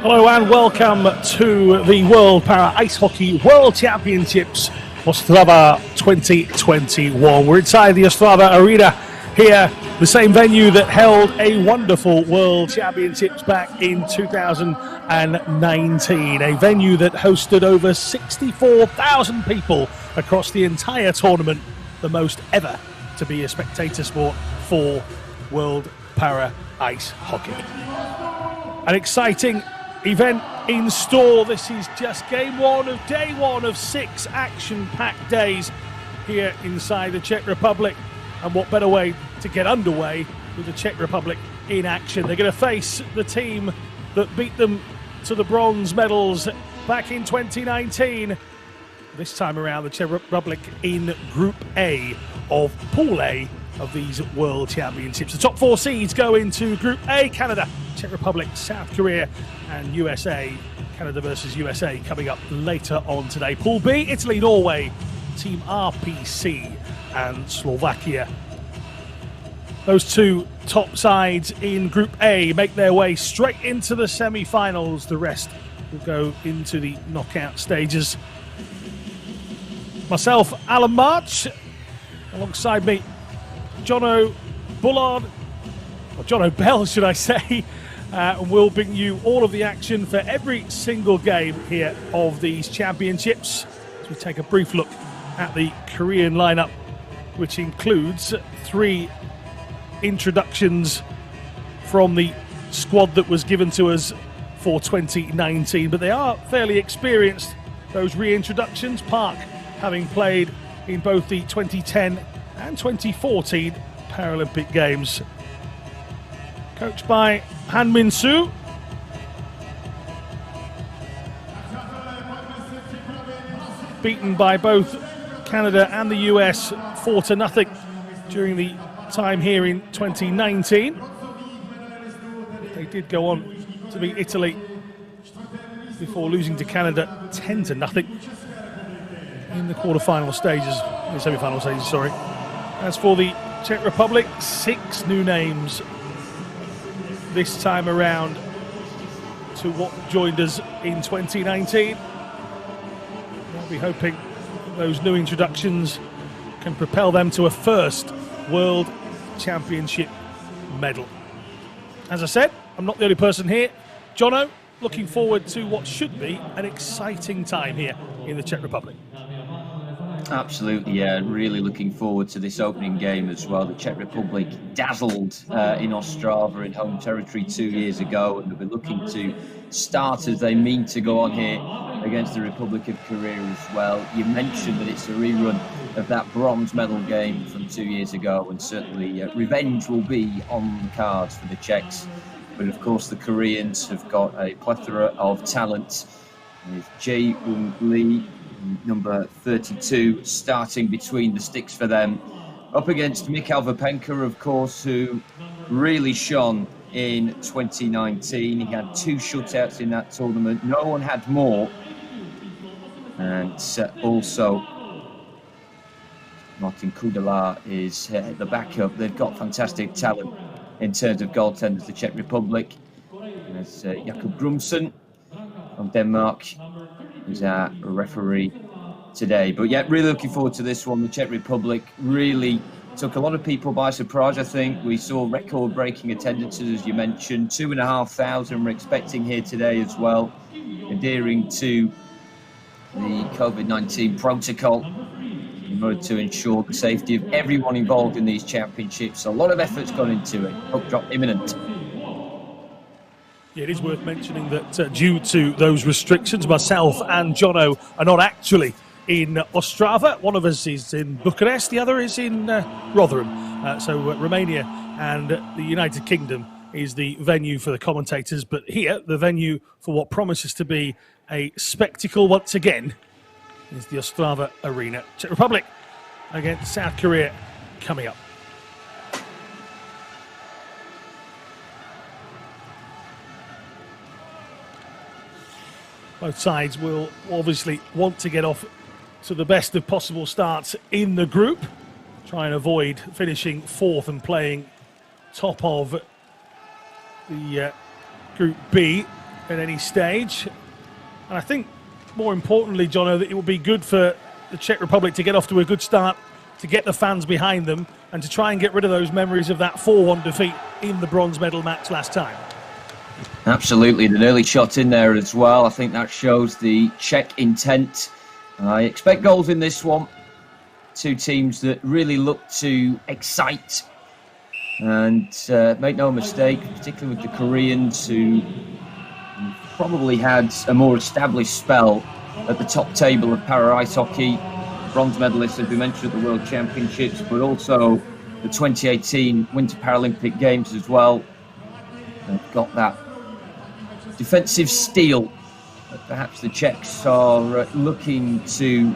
Hello and welcome to the World Para Ice Hockey World Championships Ostrava 2021. We're inside the Ostrava Arena here, the same venue that held a wonderful World Championships back in 2019. A venue that hosted over 64,000 people across the entire tournament, the most ever to be a spectator sport for World Para Ice Hockey. An exciting event in store. This is just game one of day one of 6 action-packed days here inside the Czech Republic. And what better way to get underway with the Czech Republic in action? They're going to face the team that beat them to the bronze medals back in 2019. This time around, the Czech Republic in Group A of Pool A of these World Championships. The top 4 seeds go into Group A: Canada, Czech Republic, South Korea and USA. Canada versus USA coming up later on today. Pool B: Italy, Norway, Team RPC and Slovakia. Those two top sides in Group A make their way straight into the semi-finals. The rest will go into the knockout stages. Myself, Alan March, alongside me, Jono Bullard, or Jono Bell, should I say, and we'll bring you all of the action for every single game here of these championships. As we take a brief look at the Korean lineup, which includes 3 introductions from the squad that was given to us for 2019, but they are fairly experienced, those reintroductions. Park having played in both the 2010 and 2014 Paralympic Games. Coached by Han Min-soo. Beaten by both Canada and the US 4-0 during the time here in 2019. They did go on to beat Italy before losing to Canada 10-0 in the quarter-final stages, the semi-final stages, sorry. As for the Czech Republic, 6 new names this time around to what joined us in 2019. We'll be hoping those new introductions can propel them to a first World Championship medal. As I said, I'm not the only person here. Jono, looking forward to what should be an exciting time here in the Czech Republic. Absolutely, yeah. Really looking forward to this opening game as well. The Czech Republic dazzled in Ostrava in home territory 2 years ago, and they'll be looking to start as they mean to go on here against the Republic of Korea as well. You mentioned that it's a rerun of that bronze medal game from 2 years ago, and certainly revenge will be on the cards for the Czechs. But of course, the Koreans have got a plethora of talent, with Jae-Woong Lee, number 32, starting between the sticks for them, up against Mikhail Vapenka, of course, who really shone in 2019. He had 2 shutouts in that tournament. No one had more. And also, Martin Kudela is the backup. They've got fantastic talent in terms of goaltenders, the Czech Republic. There's Jakob Grumsen from Denmark, who's our referee today. But yeah, really looking forward to this one. The Czech Republic really took a lot of people by surprise, I think. We saw record-breaking attendances, as you mentioned. 2,500 we're expecting here today as well, adhering to the COVID-19 protocol in order to ensure the safety of everyone involved in these championships. A lot of effort's gone into it. Puck drop imminent. Yeah, it is worth mentioning that due to those restrictions, myself and Jono are not actually in Ostrava. One of us is in Bucharest, the other is in Rotherham. So Romania and the United Kingdom is the venue for the commentators, but here, the venue for what promises to be a spectacle once again is the Ostrava Arena. Czech Republic against South Korea coming up. Both sides will obviously want to get off to the best of possible starts in the group, try and avoid finishing 4th and playing top of the Group B. at any stage. And I think, more importantly, Jono, that it will be good for the Czech Republic to get off to a good start, to get the fans behind them, and to try and get rid of those memories of that 4-1 defeat in the bronze medal match last time. Absolutely, an early shot in there as well. I think that shows the Czech intent. I expect goals in this one. Two teams that really look to excite. And make no mistake, particularly with the Koreans, who probably had a more established spell at the top table of para ice hockey. Bronze medalists, as we mentioned, at the World Championships, but also the 2018 Winter Paralympic Games as well. They've got that defensive steel that perhaps the Czechs are looking to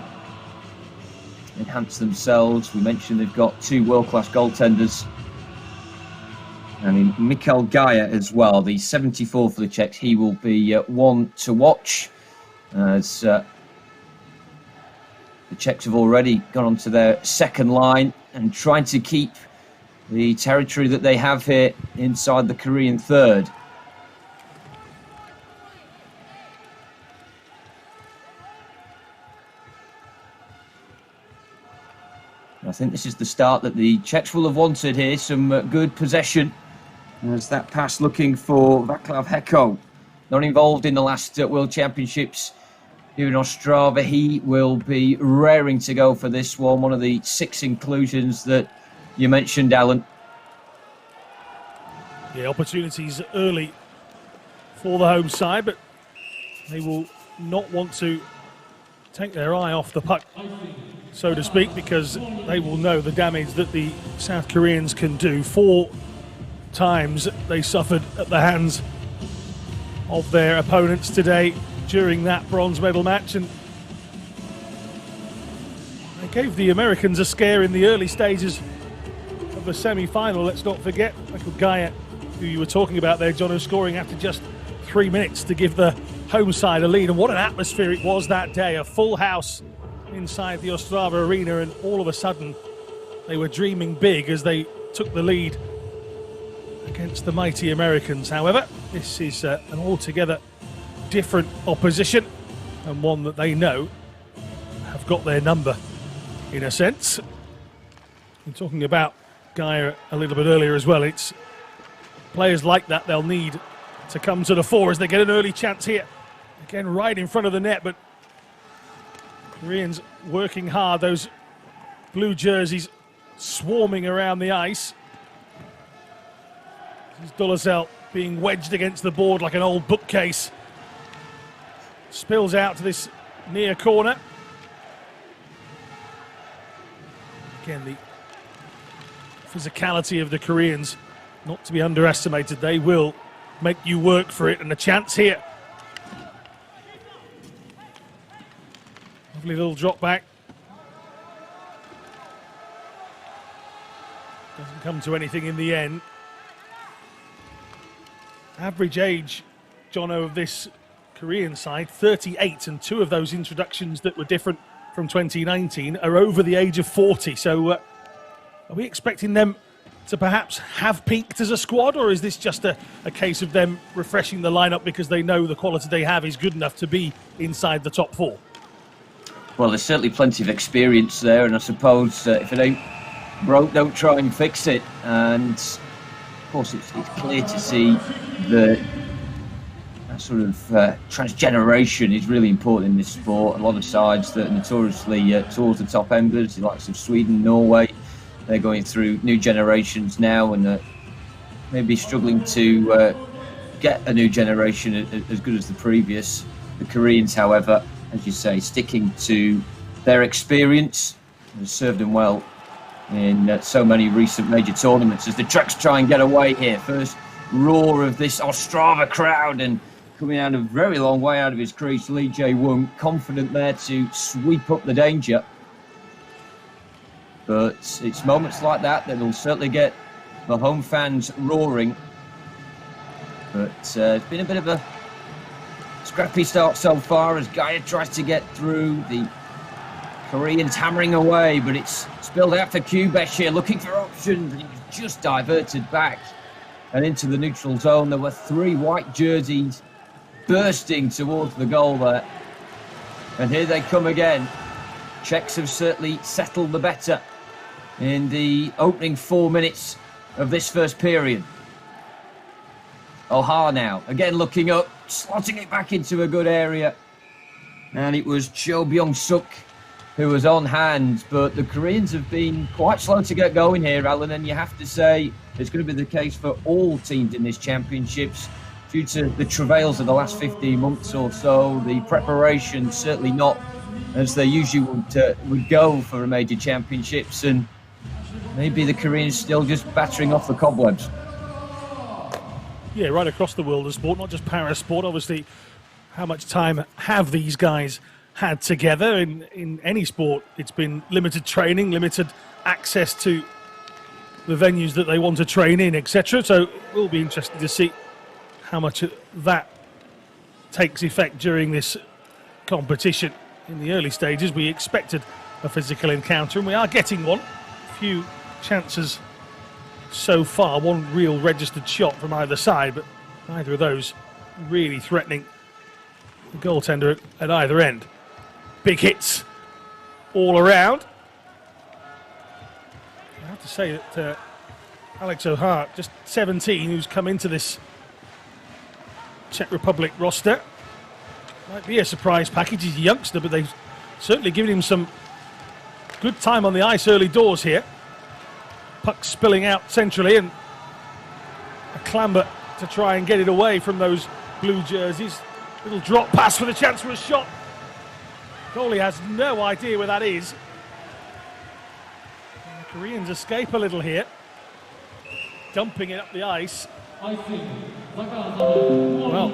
enhance themselves. We mentioned they've got two world-class goaltenders. And in Michal Gaia as well, the 74 for the Czechs, he will be one to watch, as the Czechs have already gone onto their second line and trying to keep the territory that they have here inside the Korean third. I think this is the start that the Czechs will have wanted here. Some good possession. There's that pass looking for Václav Hecko. Not involved in the last World Championships here in Ostrava. He will be raring to go for this one. One of the 6 inclusions that you mentioned, Alan. Yeah, opportunities early for the home side, but they will not want to take their eye off the puck, so to speak, because they will know the damage that the South Koreans can do. 4 times they suffered at the hands of their opponents today during that bronze medal match, and they gave the Americans a scare in the early stages of the semi-final. Let's not forget Michael Gaia, who you were talking about there, John, scoring after just 3 minutes to give the home side a lead. And what an atmosphere it was that day, a full house inside the Ostrava arena, and all of a sudden they were dreaming big as they took the lead against the mighty Americans. However, this is an altogether different opposition, and one that they know have got their number, in a sense. I'm talking about Gaia a little bit earlier as well. It's players like that they'll need to come to the fore as they get an early chance here. Again, right in front of the net, but Koreans working hard. Those blue jerseys swarming around the ice. Dolazel being wedged against the board like an old bookcase. Spills out to this near corner. Again, the physicality of the Koreans not to be underestimated. They will make you work for it, and a chance here. Lovely little drop back. Doesn't come to anything in the end. Average age, Jono, of this Korean side, 38, and 2 of those introductions that were different from 2019 are over the age of 40. So are we expecting them to perhaps have peaked as a squad, or is this just a case of them refreshing the lineup because they know the quality they have is good enough to be inside the top 4? Well, there's certainly plenty of experience there, and I suppose if it ain't broke, don't try and fix it. And of course, it's clear to see that sort of transgeneration is really important in this sport. A lot of sides that are notoriously towards the top embers, the likes of Sweden, Norway, they're going through new generations now, and maybe struggling to get a new generation as good as the previous. The Koreans, however, as you say, sticking to their experience has served them well in so many recent major tournaments. As the Czechs try and get away here, first roar of this Ostrava crowd, and coming out a very long way out of his crease, Lee Jae-woong, confident there to sweep up the danger. But it's moments like that that'll certainly get the home fans roaring. But it's been a bit of a scrappy start so far as Gaia tries to get through. The Koreans hammering away, but it's spilled out for Kubesh here, looking for options, and he was just diverted back and into the neutral zone. There were 3 white jerseys bursting towards the goal there. And here they come again. Czechs have certainly settled the better in the opening 4 minutes of this first period. Ohar now, again looking up, slotting it back into a good area. And it was Cho Byung-suk who was on hand, but the Koreans have been quite slow to get going here, Alan, and you have to say it's going to be the case for all teams in this championships due to the travails of the last 15 months or so. The preparation certainly not as they usually would go for a major championships, and maybe the Koreans still just battering off the cobwebs. Yeah, right across the world of sport, not just para sport. Obviously, how much time have these guys had together? In any sport, it's been limited training, limited access to the venues that they want to train in, etc. So it will be interesting to see how much of that takes effect during this competition. In the early stages, we expected a physical encounter, and we are getting one. A few chances so far, one real registered shot from either side, but neither of those really threatening the goaltender at either end. Big hits all around. I have to say that Alex Ohar, just 17, who's come into this Czech Republic roster, might be a surprise package. He's a youngster, but they've certainly given him some good time on the ice early doors here. Puck spilling out centrally, and a clamber to try and get it away from those blue jerseys. Little drop pass for the chance for a shot. Goalie has no idea where that is. And the Koreans escape a little here, dumping it up the ice. Well,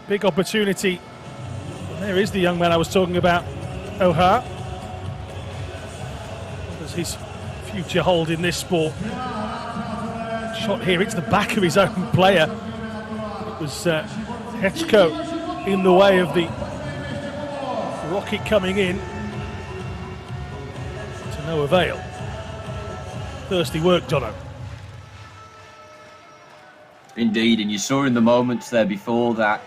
big opportunity. And there is the young man I was talking about, Ohar. What does his future hold in this sport? Shot here, it's the back of his own player. It was Hechko in the way of the rocket coming in, to no avail. Thirsty work, Jono. Indeed, and you saw in the moments there before that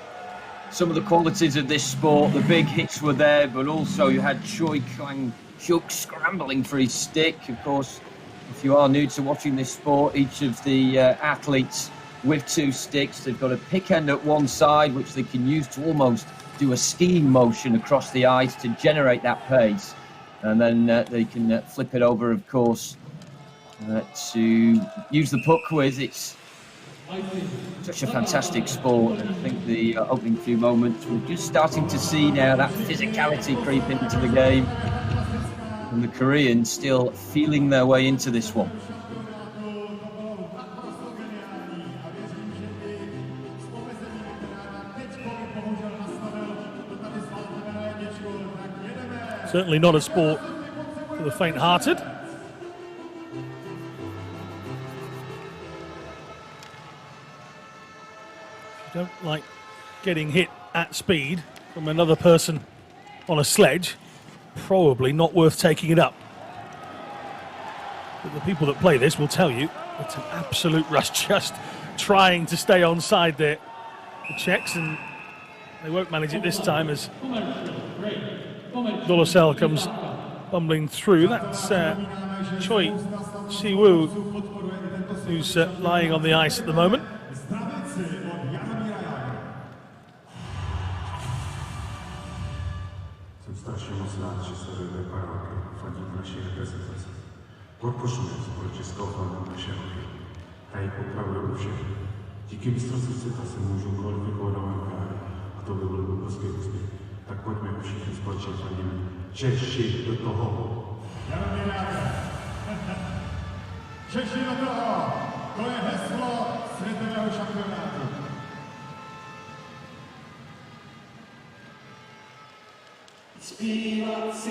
some of the qualities of this sport. The big hits were there, but also you had Choi Kwang-hyuk scrambling for his stick. Of course, if you are new to watching this sport, each of the athletes with two sticks, they've got a pick end at one side, which they can use to almost do a skiing motion across the ice to generate that pace. And then they can flip it over, of course, to use the puck with. It's such a fantastic sport, and I think the opening few moments, we're just starting to see now that physicality creep into the game, and the Koreans still feeling their way into this one. Certainly not a sport for the faint-hearted. If you don't like getting hit at speed from another person on a sledge, probably not worth taking it up. But the people that play this will tell you it's an absolute rush, just trying to stay on side there. The Czechs, and they won't manage it this time as Dolosel comes bumbling through. That's Choi Siwoo, who's lying on the ice at the moment. Jsem strašně moc rád, že sledujeme Paralympic a fandím naší reprezentaci. Podpoříme spolu českou fandím naše roky. A ji popravuju všech. Díky mistrovství světa se můžu kvalifikovat na Olympiádu a to by byl obrovský úspěch. Tak pojďme všichni společně fandíme. Češi do toho! Češi do toho! To je heslo světového šampionátu. Zpívat si.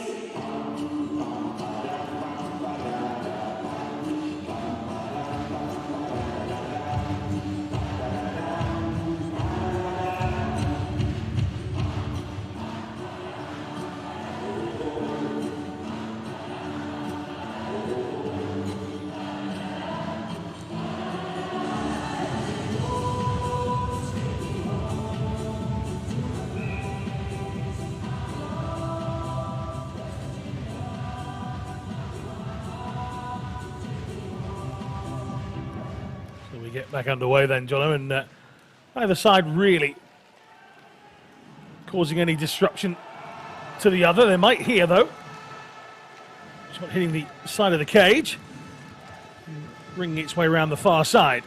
we get back underway then, Jono, and either side really causing any disruption to the other. They might here, though. Shot hitting the side of the cage, bringing its way around the far side.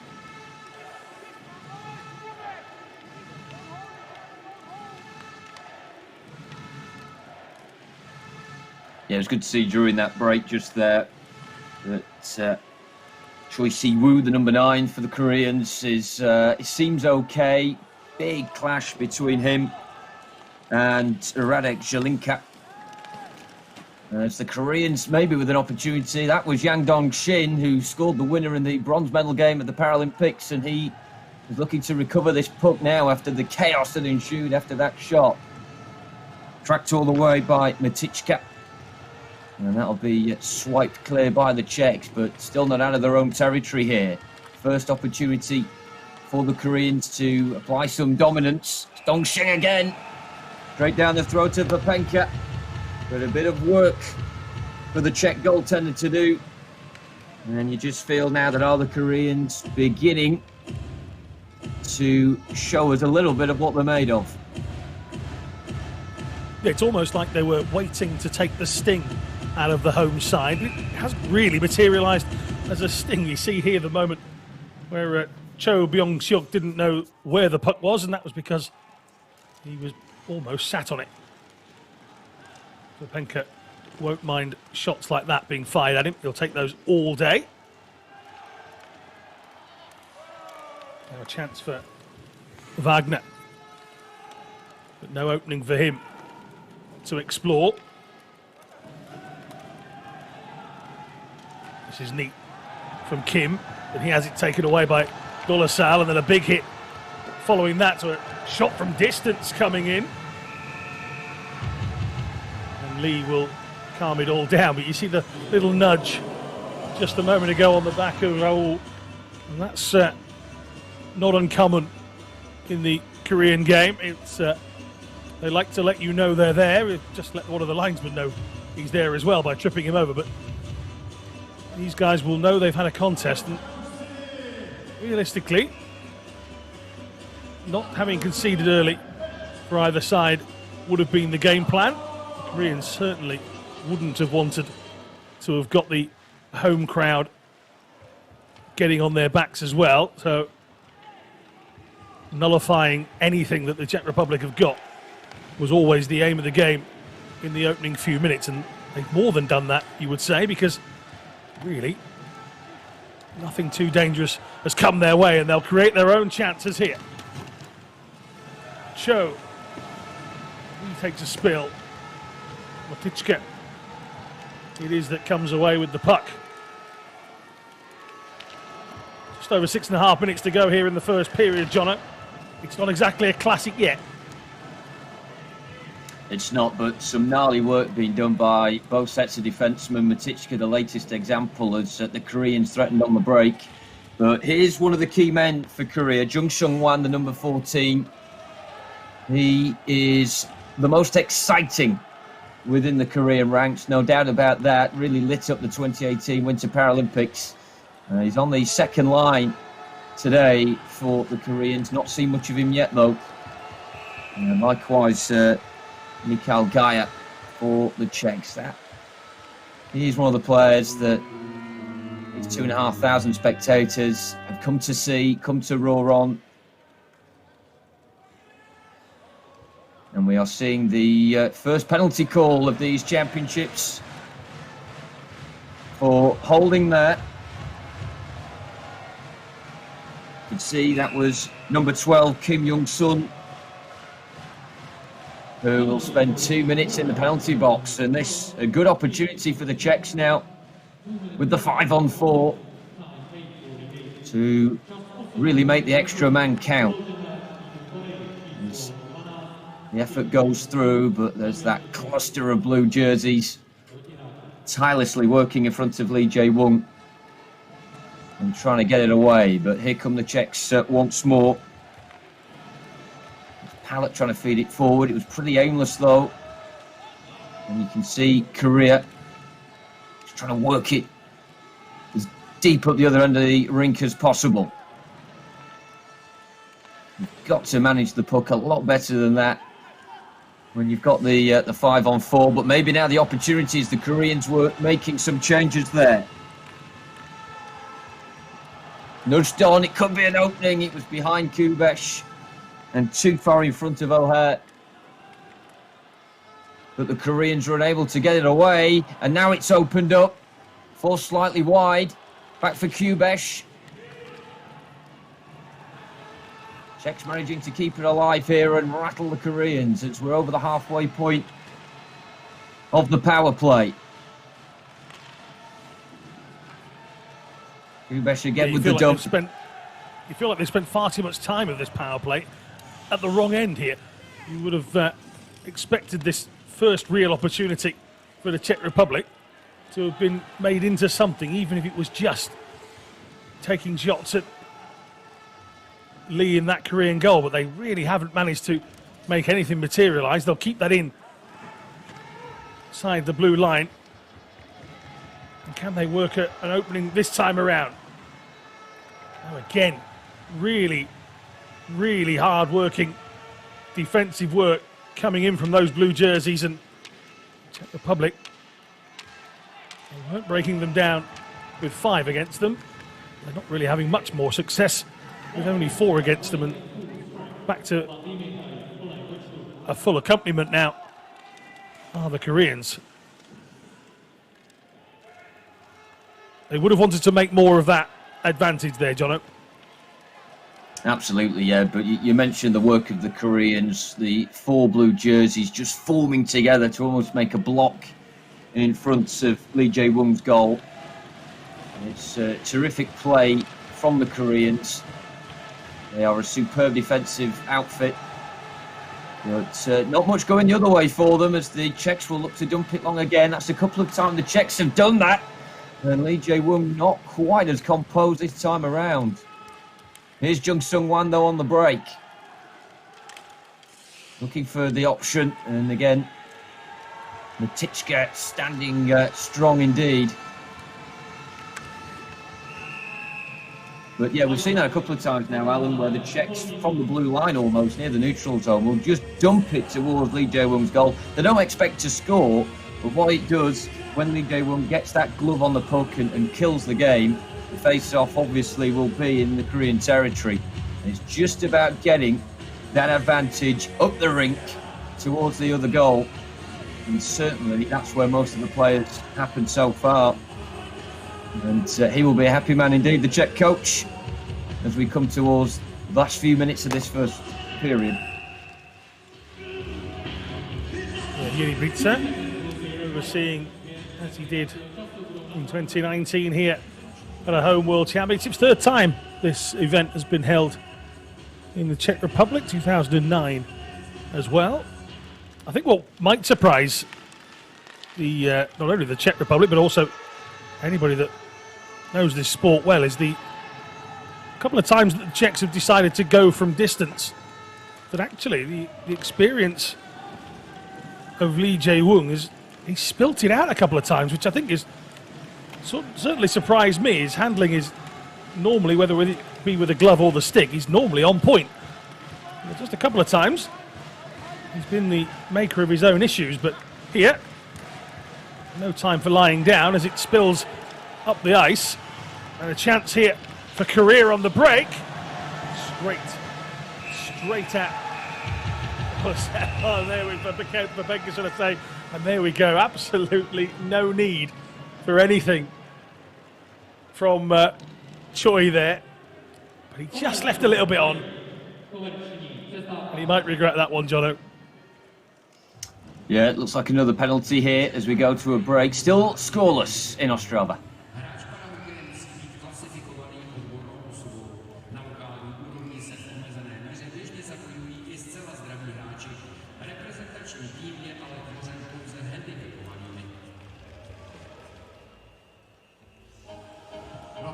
Yeah, it was good to see during that break just there that Choi Si-woo, the number 9 for the Koreans, it seems okay. Big clash between him and Radek Jelinka. As the Koreans maybe with an opportunity. That was Yang Dong-shin, who scored the winner in the bronze medal game at the Paralympics, and he is looking to recover this puck now after the chaos that ensued after that shot. Tracked all the way by Matichka. And that'll be swiped clear by the Czechs, but still not out of their own territory here. First opportunity for the Koreans to apply some dominance. Dong-shin again. Straight down the throat of Vapenka. But a bit of work for the Czech goaltender to do. And you just feel now that all the Koreans beginning to show us a little bit of what they're made of. It's almost like they were waiting to take the sting out of the home side. It hasn't really materialised as a sting. You see here the moment where Cho Byung-seok didn't know where the puck was, and that was because he was almost sat on it. Vapenka won't mind shots like that being fired at him. He'll take those all day. Now a chance for Wagner, but no opening for him to explore. This is neat from Kim, but he has it taken away by Dolasal, and then a big hit following that to a shot from distance coming in. And Lee will calm it all down, but you see the little nudge just a moment ago on the back of Raul, and that's not uncommon in the Korean game. It's they like to let you know they're there. Just let one of the linesmen know he's there as well by tripping him over, but these guys will know they've had a contest, and realistically, not having conceded early for either side would have been the game plan. The Koreans certainly wouldn't have wanted to have got the home crowd getting on their backs as well, so nullifying anything that the Czech Republic have got was always the aim of the game in the opening few minutes, and they've more than done that, you would say, because really nothing too dangerous has come their way, and they'll create their own chances here. Cho, he takes a spill. Matichka, it is that comes away with the puck. Just over 6.5 minutes to go here in the first period, Jono. It's not exactly a classic yet. It's not, but some gnarly work being done by both sets of defensemen. Matichka, the latest example, as the Koreans threatened on the break. But here's one of the key men for Korea, Jung Sung-wan, the number 14. He is the most exciting within the Korean ranks, no doubt about that. Really lit up the 2018 Winter Paralympics. He's on the second line today for the Koreans. Not seen much of him yet, though. Likewise, Mikhail Gaya for the Czechs. He's one of the players that his 2,500 spectators have come to see, come to roar on. And we are seeing the first penalty call of these championships for holding there. You can see that was number 12, Kim Young-sun, who will spend 2 minutes in the penalty box. And this, a good opportunity for the Czechs now, with the 5-on-4, to really make the extra man count. The effort goes through, but there's that cluster of blue jerseys tirelessly working in front of Lee Jae-won and trying to get it away. But here come the Czechs once more. Pallet trying to feed it forward. It was pretty aimless, though. And you can see Korea just trying to work it as deep up the other end of the rink as possible. got to manage the puck a lot better than that when you've got the 5-on-4. But maybe now the opportunities, the Koreans were making some changes there. Nudged on, it could be an opening. It was behind Kubesh and too far in front of O'Hare. But the Koreans were unable to get it away. And now it's opened up. Forced slightly wide. Back for Kubesh. Czechs managing to keep it alive here and rattle the Koreans as we're over the halfway point of the power play. Kubesh again with the dump. You feel like they spent far too much time of this power play at the wrong end here. You would have expected this first real opportunity for the Czech Republic to have been made into something, even if it was just taking shots at Lee in that Korean goal, but they really haven't managed to make anything materialise. They'll keep that in inside the blue line. And can they work an opening this time around? Oh, again, really, really hard-working defensive work coming in from those blue jerseys, and Czech Republic, they weren't breaking them down with 5 against them. They're not really having much more success with only 4 against them, and back to a full accompaniment now are the Koreans. They would have wanted to make more of that advantage there, Jono. Absolutely, yeah. But you mentioned the work of the Koreans, the 4 blue jerseys just forming together to almost make a block in front of Lee Jae-woong's goal. It's terrific play from the Koreans. They are a superb defensive outfit. But not much going the other way for them as the Czechs will look to dump it long again. That's a couple of times the Czechs have done that. And Lee Jae-woong not quite as composed this time around. Here's Jung Sung-wan though on the break. Looking for the option, and again, Matichka standing strong indeed. But yeah, we've seen that a couple of times now, Alan, where the Czechs from the blue line almost near the neutral zone will just dump it towards Lee Jae-woong's goal. They don't expect to score, but what it does when Lee Jae-woong gets that glove on the puck and kills the game, the face-off obviously will be in the Korean territory. And it's just about getting that advantage up the rink towards the other goal. And certainly that's where most of the players happen so far. And he will be a happy man indeed, the Czech coach, as we come towards the last few minutes of this first period. Yuri Britsa, we're seeing, as he did in 2019 here at a home World Championships. 3rd time this event has been held in the Czech Republic, 2009 as well. I think what might surprise the not only the Czech Republic but also anybody that knows this sport well is the couple of times that the Czechs have decided to go from distance, that actually the experience of Lee Jae-woong is he spilt it out a couple of times, which I think is certainly surprised me. His handling is normally, whether it be with a glove or the stick, he's normally on point. But just a couple of times he's been the maker of his own issues, but here no time for lying down as it spills up the ice, and a chance here for Korea on the break. Straight at oh, there we Babenka, should I say, and there we go. Absolutely no need for anything from Choi there, but he just left a little bit on, and he might regret that one, Jono. Yeah, it looks like another penalty here as we go to a break. Still scoreless in Ostrava.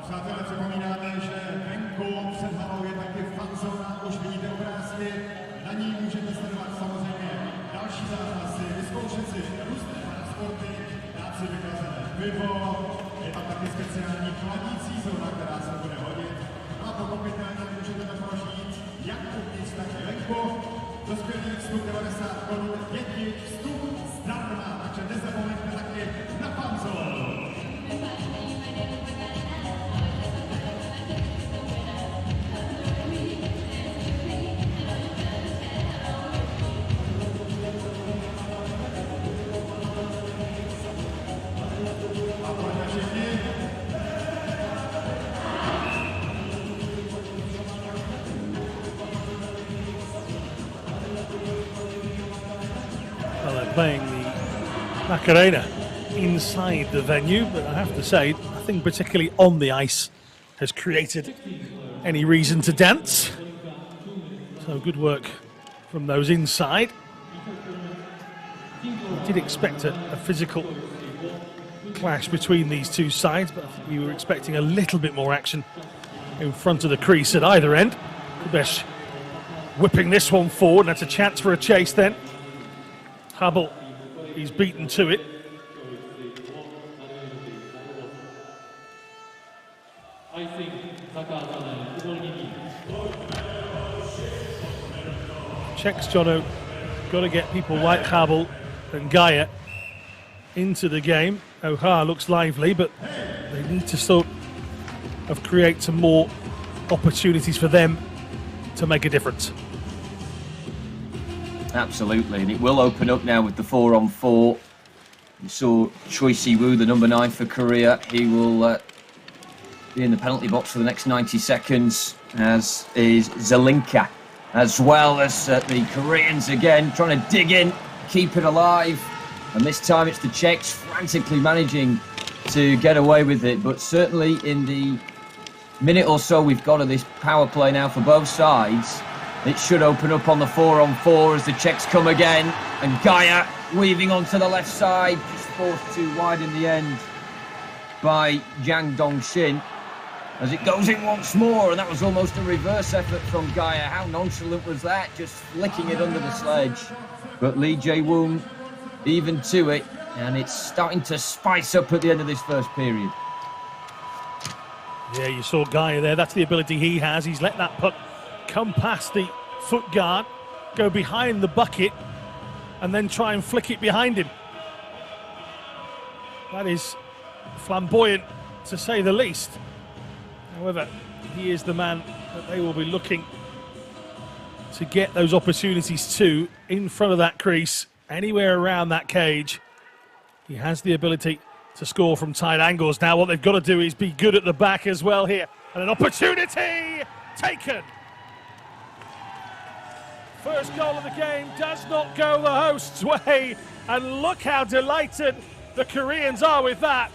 Přátelé, připomínáme, že venku před halou je taky fanzóna, už vidíte obrázky, na ní můžete sledovat samozřejmě další zápasy, vyzkoušet si různé transporty, dát si vykazené pivo, je tam taky speciální chladící zóna, která se bude hodit, no a pochopitelně můžete tam prožít jak uvnitř, tak venku. Dospělých vstup 90 korun, děti vstup zdarma, takže nezapomeňte taky na panzol. Well, they're playing the Macarena inside the venue, but I have to say, nothing particularly on the ice has created any reason to dance. So good work from those inside. I did expect a physical clash between these two sides, but I think you were expecting a little bit more action in front of the crease at either end. Kubesh whipping this one forward, and that's a chance for a chase then. Hubble, he's beaten to it. Czechs, Jono, got to get people like Hubble and Gaia into the game. Oha looks lively, but they need to sort of create some more opportunities for them to make a difference. Absolutely, and it will open up now with the 4-on-4. You saw Choi Si-woo, the number 9 for Korea. He will be in the penalty box for the next 90 seconds, as is Zelinka, as well as the Koreans again, trying to dig in, keep it alive. And this time it's the Czechs frantically managing to get away with it. But certainly in the minute or so we've got of this power play now for both sides, it should open up on the 4-on-4 as the Czechs come again. And Gaia weaving onto the left side, just forced too wide in the end by Jang Dong-shin. As it goes in once more, and that was almost a reverse effort from Gaia. How nonchalant was that? Just flicking it under the sledge. But Lee Jae-woong even to it, and it's starting to spice up at the end of this first period. Yeah, you saw Gaia there. That's the ability he has. He's let that puck come past the foot guard, go behind the bucket, and then try and flick it behind him. That is flamboyant, to say the least. However, he is the man that they will be looking to get those opportunities to, in front of that crease, anywhere around that cage. He has the ability to score from tight angles. Now what they've got to do is be good at the back as well here. And an opportunity taken. First goal of the game does not go the host's way. And look how delighted the Koreans are with that.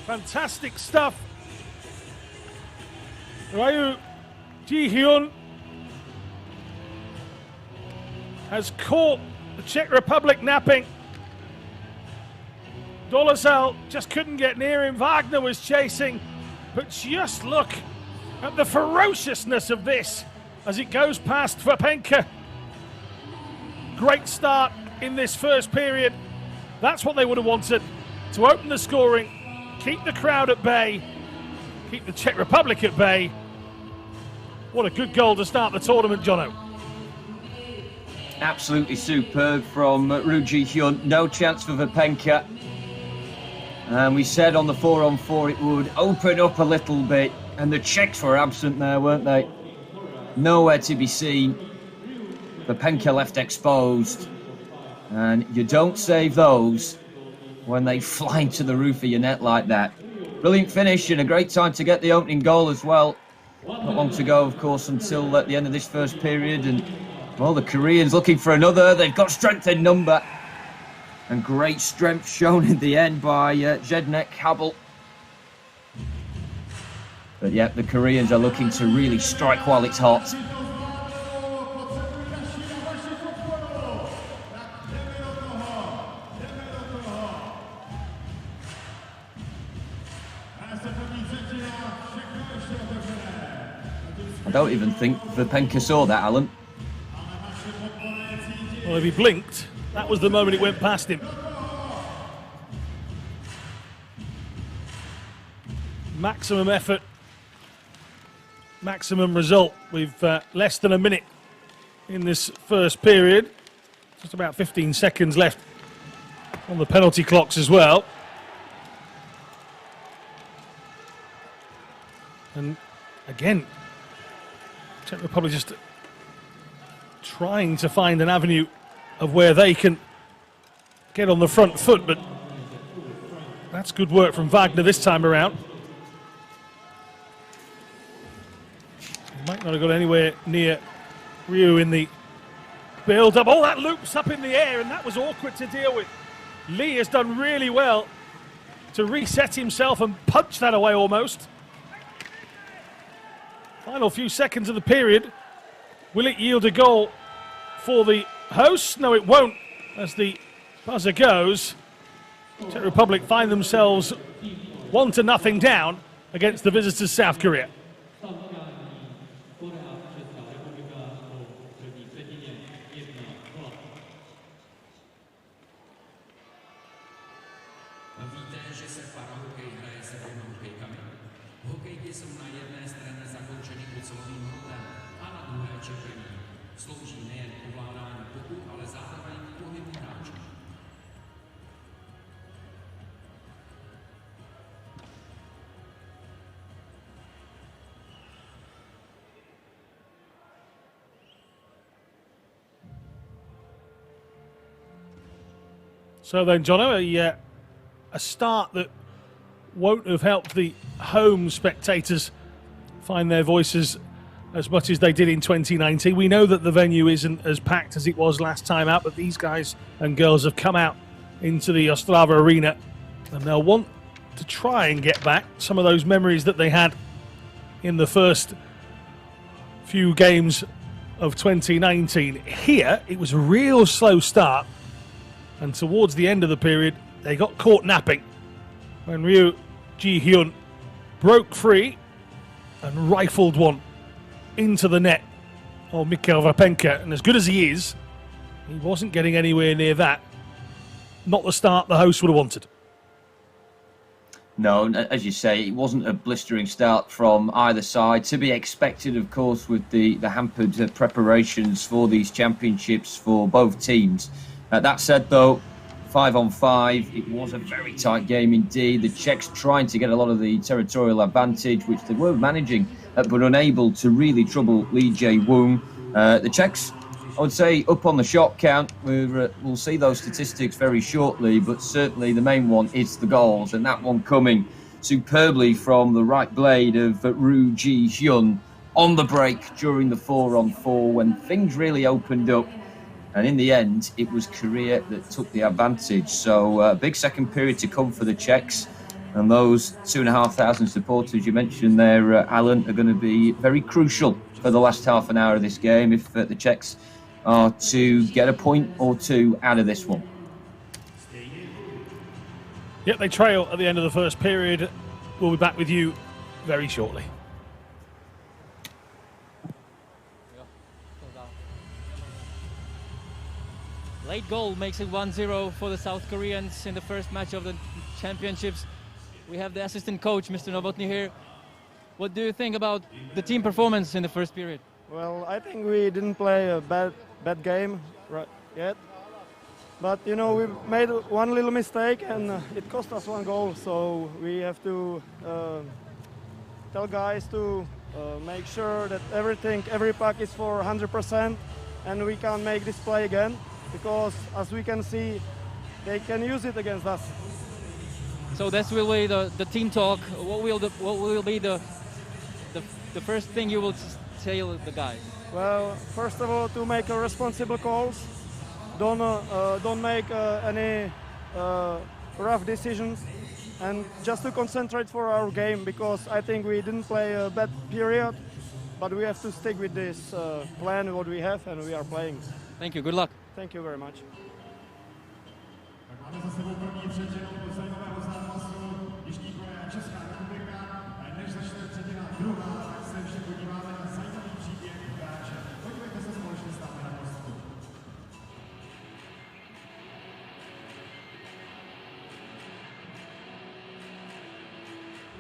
Fantastic stuff. Ryu Ji-hyun has caught the Czech Republic napping. Dolezal just couldn't get near him. Wagner was chasing, but just look at the ferociousness of this as it goes past Vapenka. Great start in this first period. That's what they would have wanted, to open the scoring, keep the crowd at bay, keep the Czech Republic at bay. What a good goal to start the tournament, Jono. Absolutely superb from Ryu Ji-hyun. No chance for Vapenka. And we said on the 4-on-4 it would open up a little bit. And the Czechs were absent there, weren't they? Nowhere to be seen. Vapenka left exposed. And you don't save those when they fly into the roof of your net like that. Brilliant finish and a great time to get the opening goal as well. Not long to go, of course, until at the end of this first period. And, well, the Koreans looking for another. They've got strength in number. And great strength shown in the end by Zednek Habel. But, yeah, the Koreans are looking to really strike while it's hot. I don't even think Vapenka saw that, Alan. Well, if he blinked, that was the moment it went past him. maximum effort, maximum result. We've less than a minute in this first period. Just about 15 seconds left on the penalty clocks as well. And again, Czech Republic just trying to find an avenue of where they can get on the front foot, but that's good work from Wagner this time around. He might not have got anywhere near Ryu in the build-up. Oh, that loops up in the air, and that was awkward to deal with. Lee has done really well to reset himself and punch that away almost. Final few seconds of the period. Will it yield a goal for the hosts? No, it won't, as the buzzer goes. Czech Republic find themselves 1-0 down against the visitors South Korea. Víte, že se parahokej hraje se dvěma hokejkami. Hokejky jsou na jedné straně zakončeny ocelovým hrotem a na druhé čepení. Slouží nejen k ovládání puku, ale zároveň k pohybu hráčů. So then, Jono, a start that won't have helped the home spectators find their voices as much as they did in 2019. We know that the venue isn't as packed as it was last time out, but these guys and girls have come out into the Ostrava arena and they'll want to try and get back some of those memories that they had in the first few games of 2019. Here, it was a real slow start, and towards the end of the period, they got caught napping when Ryu Ji-hyun broke free and rifled one into the net of Mikhail Vapenka. And as good as he is, he wasn't getting anywhere near that. Not the start the host would have wanted. No, as you say, it wasn't a blistering start from either side. To be expected, of course, with the hampered preparations for these championships for both teams. That said, though, 5-on-5, it was a very tight game indeed. The Czechs trying to get a lot of the territorial advantage, which they were managing, but unable to really trouble Lee Jae-woong. The Czechs, I would say, up on the shot count. We'll see those statistics very shortly, but certainly the main one is the goals, and that one coming superbly from the right blade of Ryu Ji-hyun on the break during the 4-on-4 when things really opened up. And in the end, it was Korea that took the advantage. So big second period to come for the Czechs. And those 2,500 supporters you mentioned there, Alan, are going to be very crucial for the last half an hour of this game if the Czechs are to get a point or two out of this one. Yep, they trail at the end of the first period. We'll be back with you very shortly. Late goal makes it 1-0 for the South Koreans in the first match of the championships. We have the assistant coach, Mr. Novotny, here. What do you think about the team performance in the first period? Well, I think we didn't play a bad game yet. But, you know, we made one little mistake and it cost us one goal. So we have to tell guys to make sure that every puck is for 100% and we can't make this play again. Because, as we can see, they can use it against us. So that's will be the team talk. What will be the first thing you will tell the guys? Well, first of all, to make responsible calls. Don't make any rough decisions, and just to concentrate for our game. Because I think we didn't play a bad period, but we have to stick with this plan what we have, and we are playing. Thank you. Good luck. Thank you very much. Tak máme za sebou první třetinu zajímavého zápasu Jižní Korea a Česká republika. Než začne třetina druhá, tak se ještě podíváme na zajímavý příběh hráče. Podívejte se společně s námi na postup.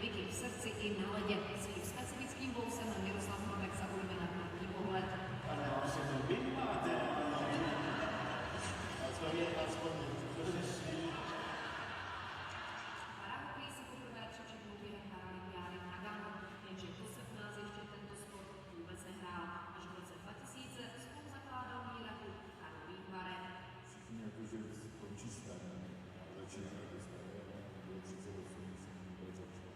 Vicky v srdci vždy na ledě. Svým specifickým bousem Miroslav Novek zaujme na první pohled. Parahokej si poprvé přečetl během paralympiády v Naganu, jenže to se u nás ještě tento sport vůbec nehrál. Až v roce 2000 spolu zakládal Míra klub Karol Výtvarek. Jako, že končí staré, a začíná jako staré, bylo 38, jsem vůbec začal.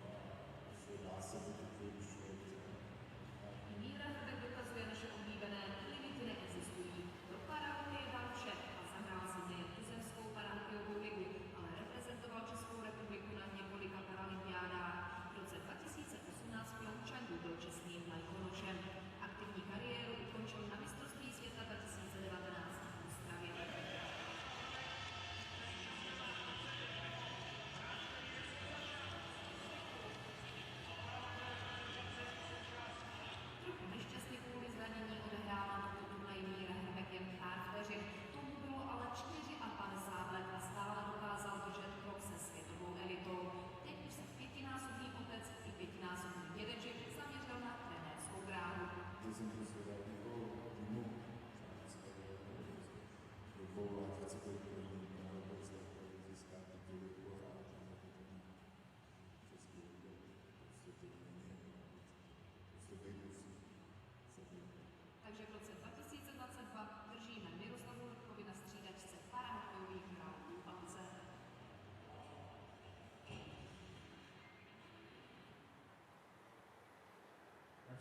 A se dá se to taky už Míra Hrbek dokazuje naše oblíbené, limity neexistují. Do parahokeje dal vše a zahrál si nejen tuzemskou parahokejovou ligu, ale reprezentoval Českou republiku na několika paralympiádách. V roce 2018 v Pyeongchangu byl čestným vlajkonošem. Aktivní kariéru ukončil na mistrovství světa 2019 v Ostravě. Trochu nešťastně kvůli zranění odehrála na turnaj Míra Hrbek jen pár vteřin. Tomu bylo ale 54 let a stále dokázal držet krok se světovou elitou. Teď už se pětinásobný otec i pětinásobný dědeček zaměřil na trenérskou dráhu. To jsem prostě dal někoho týmu, do 2 let chce to první, ale prostě získat titul pořád, český lidé, prostě to není, prostě být musí se být. Takže v roce 2022 držíme Miroslavu Hrbkovi na střídačce parahokejových králů palce.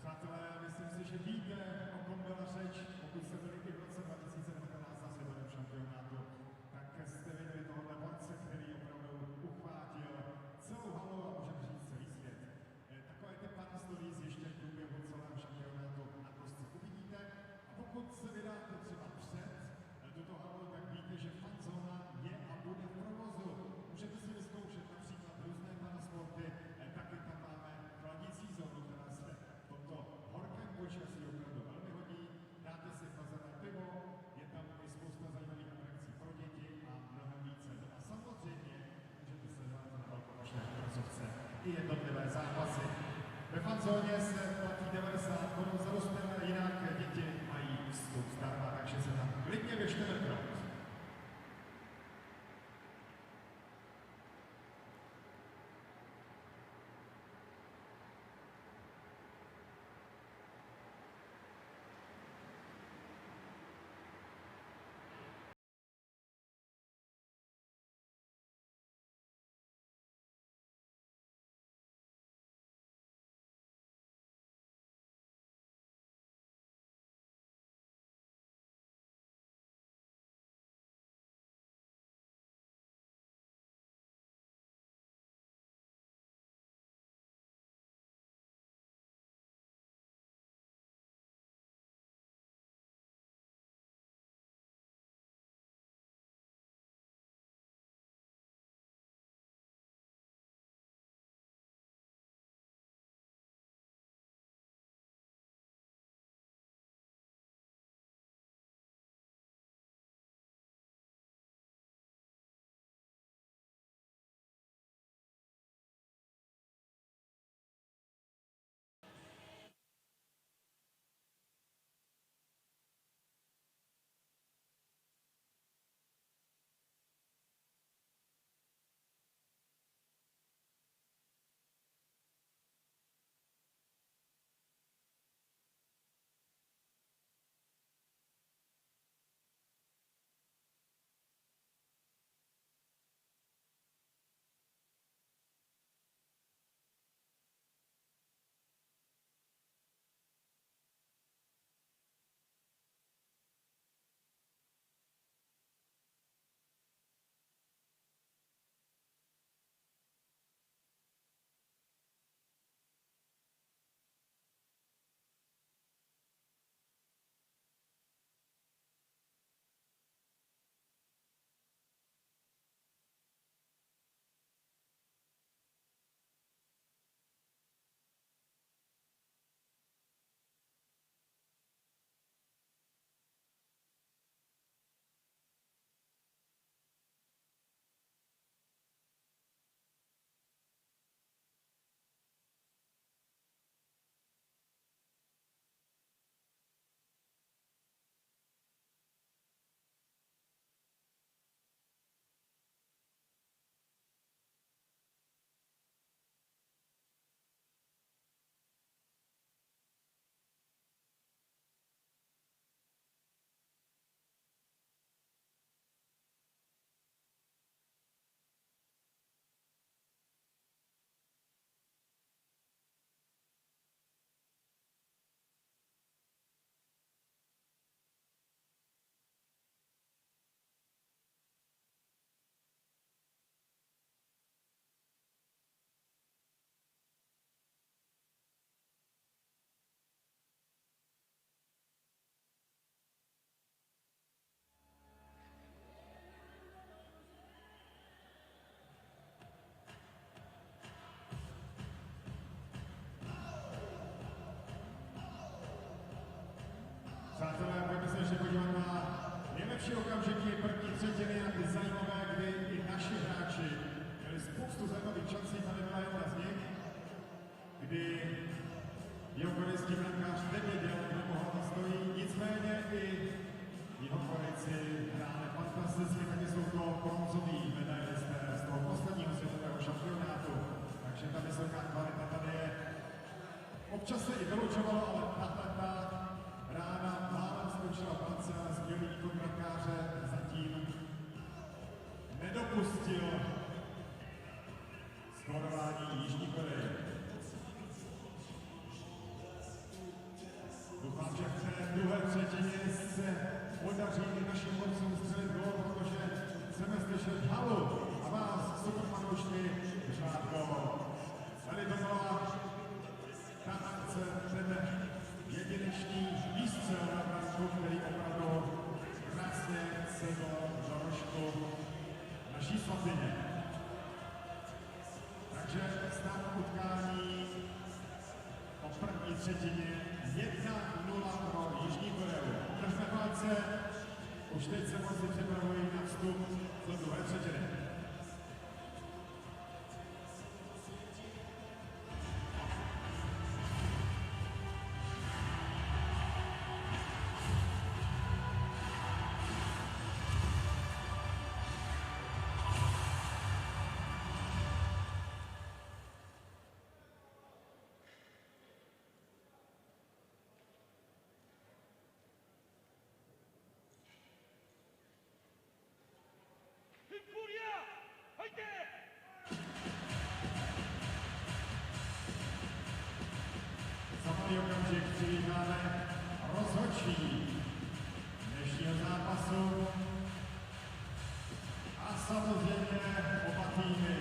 Přátelé, myslím si, že víte, o kom byla řeč, pokud jste byli i v roce 2019 na světovém šampionátu, tak jste viděli tohohle borce, který opravdu uchvátil celou halu a můžeme říct celý svět. Takové ty pár stories ještě v průběhu celého šampionátu na kostce uvidíte. A pokud se vydáte třeba před tuto halu, tak víte, že fanzóna je a bude v provozu. Můžete si vyzkoušet například různé sporty, taky tam máme chladící zónu, která se v tomto horkém počasí opravdu velmi hodí. Dáte si chlazené pivo, je tam i spousta zajímavých atrakcí pro děti a mnohem více. A samozřejmě můžete sledovat na velkonočné obrazovce i jednotlivé zápasy. Ve fanzóně se platí 90 korun za dospělé, jinak děti mají vstup zdarma, takže se tam klidně běžte vrknout. Nejlepší okamžiky první třetiny a ty zajímavé, kdy i naši hráči měli spoustu zajímavých šancí, tady byla jedna z nich, kdy jihokorejský brankář nevěděl, kde mohl stojí, nicméně i jihokorejci hráli fantasticky, taky jsou to bronzový medailisté z toho posledního světového šampionátu, takže ta vysoká kvalita tady je. Občas se i vylučovalo, ale tato rána málem skončila v bance, ale skvělý výkon brankáře zatím nedopustil skórování Jižní Koreje. Doufám, že v té druhé třetině se podaří i našim borcům střelit gól, protože chceme slyšet halu a vás, super fanoušky, řád gól. Tady to byla ta akce, ten jedinečný výstřel na branku, který opravdu krásně sedl za rožku naší svatyně. Takže stav utkání o první třetině 1-0 pro Jižní Koreu. Držme palce, už teď se moc připravují na vstup do druhé třetiny. Za malý okamžik přivítáme rozhodčí dnešního zápasu a samozřejmě oba týmy.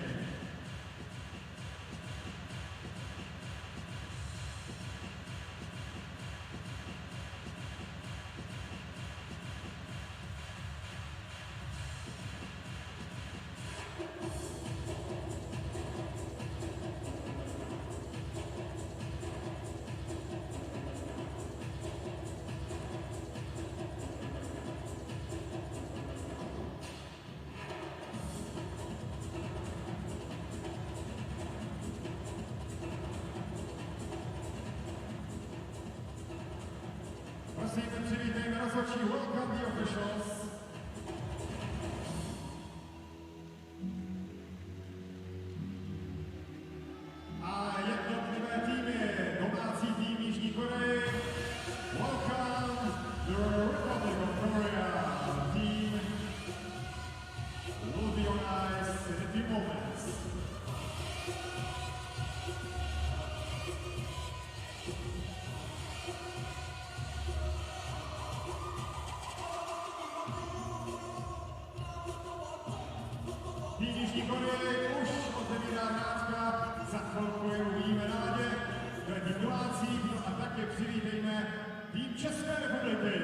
Prosím, přivítejme rozhodčí, welcome the officials. A jednotlivé týmy, domácí tým Jižní Koreje, welcome the Republic of Korea. Team will be on ice in a few moments. Tým Jižní Koreje už otevírá hráčka, za chvilku je uvidíme na ladě, to je tým domácí, a také přivítejme tým České republiky.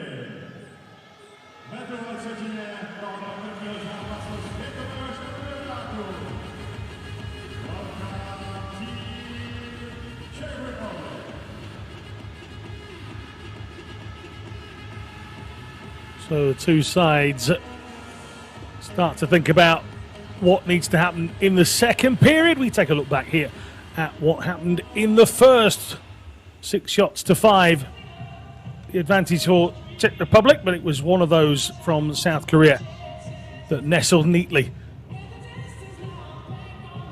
Ve druhé třetině tohoto prvního zápasu světového šampionátu. Welcome team Czech Republic. So the two sides start to think about what needs to happen in the second period. We take a look back here at what happened in the first. 6 shots to 5. The advantage for Czech Republic, but it was one of those from South Korea that nestled neatly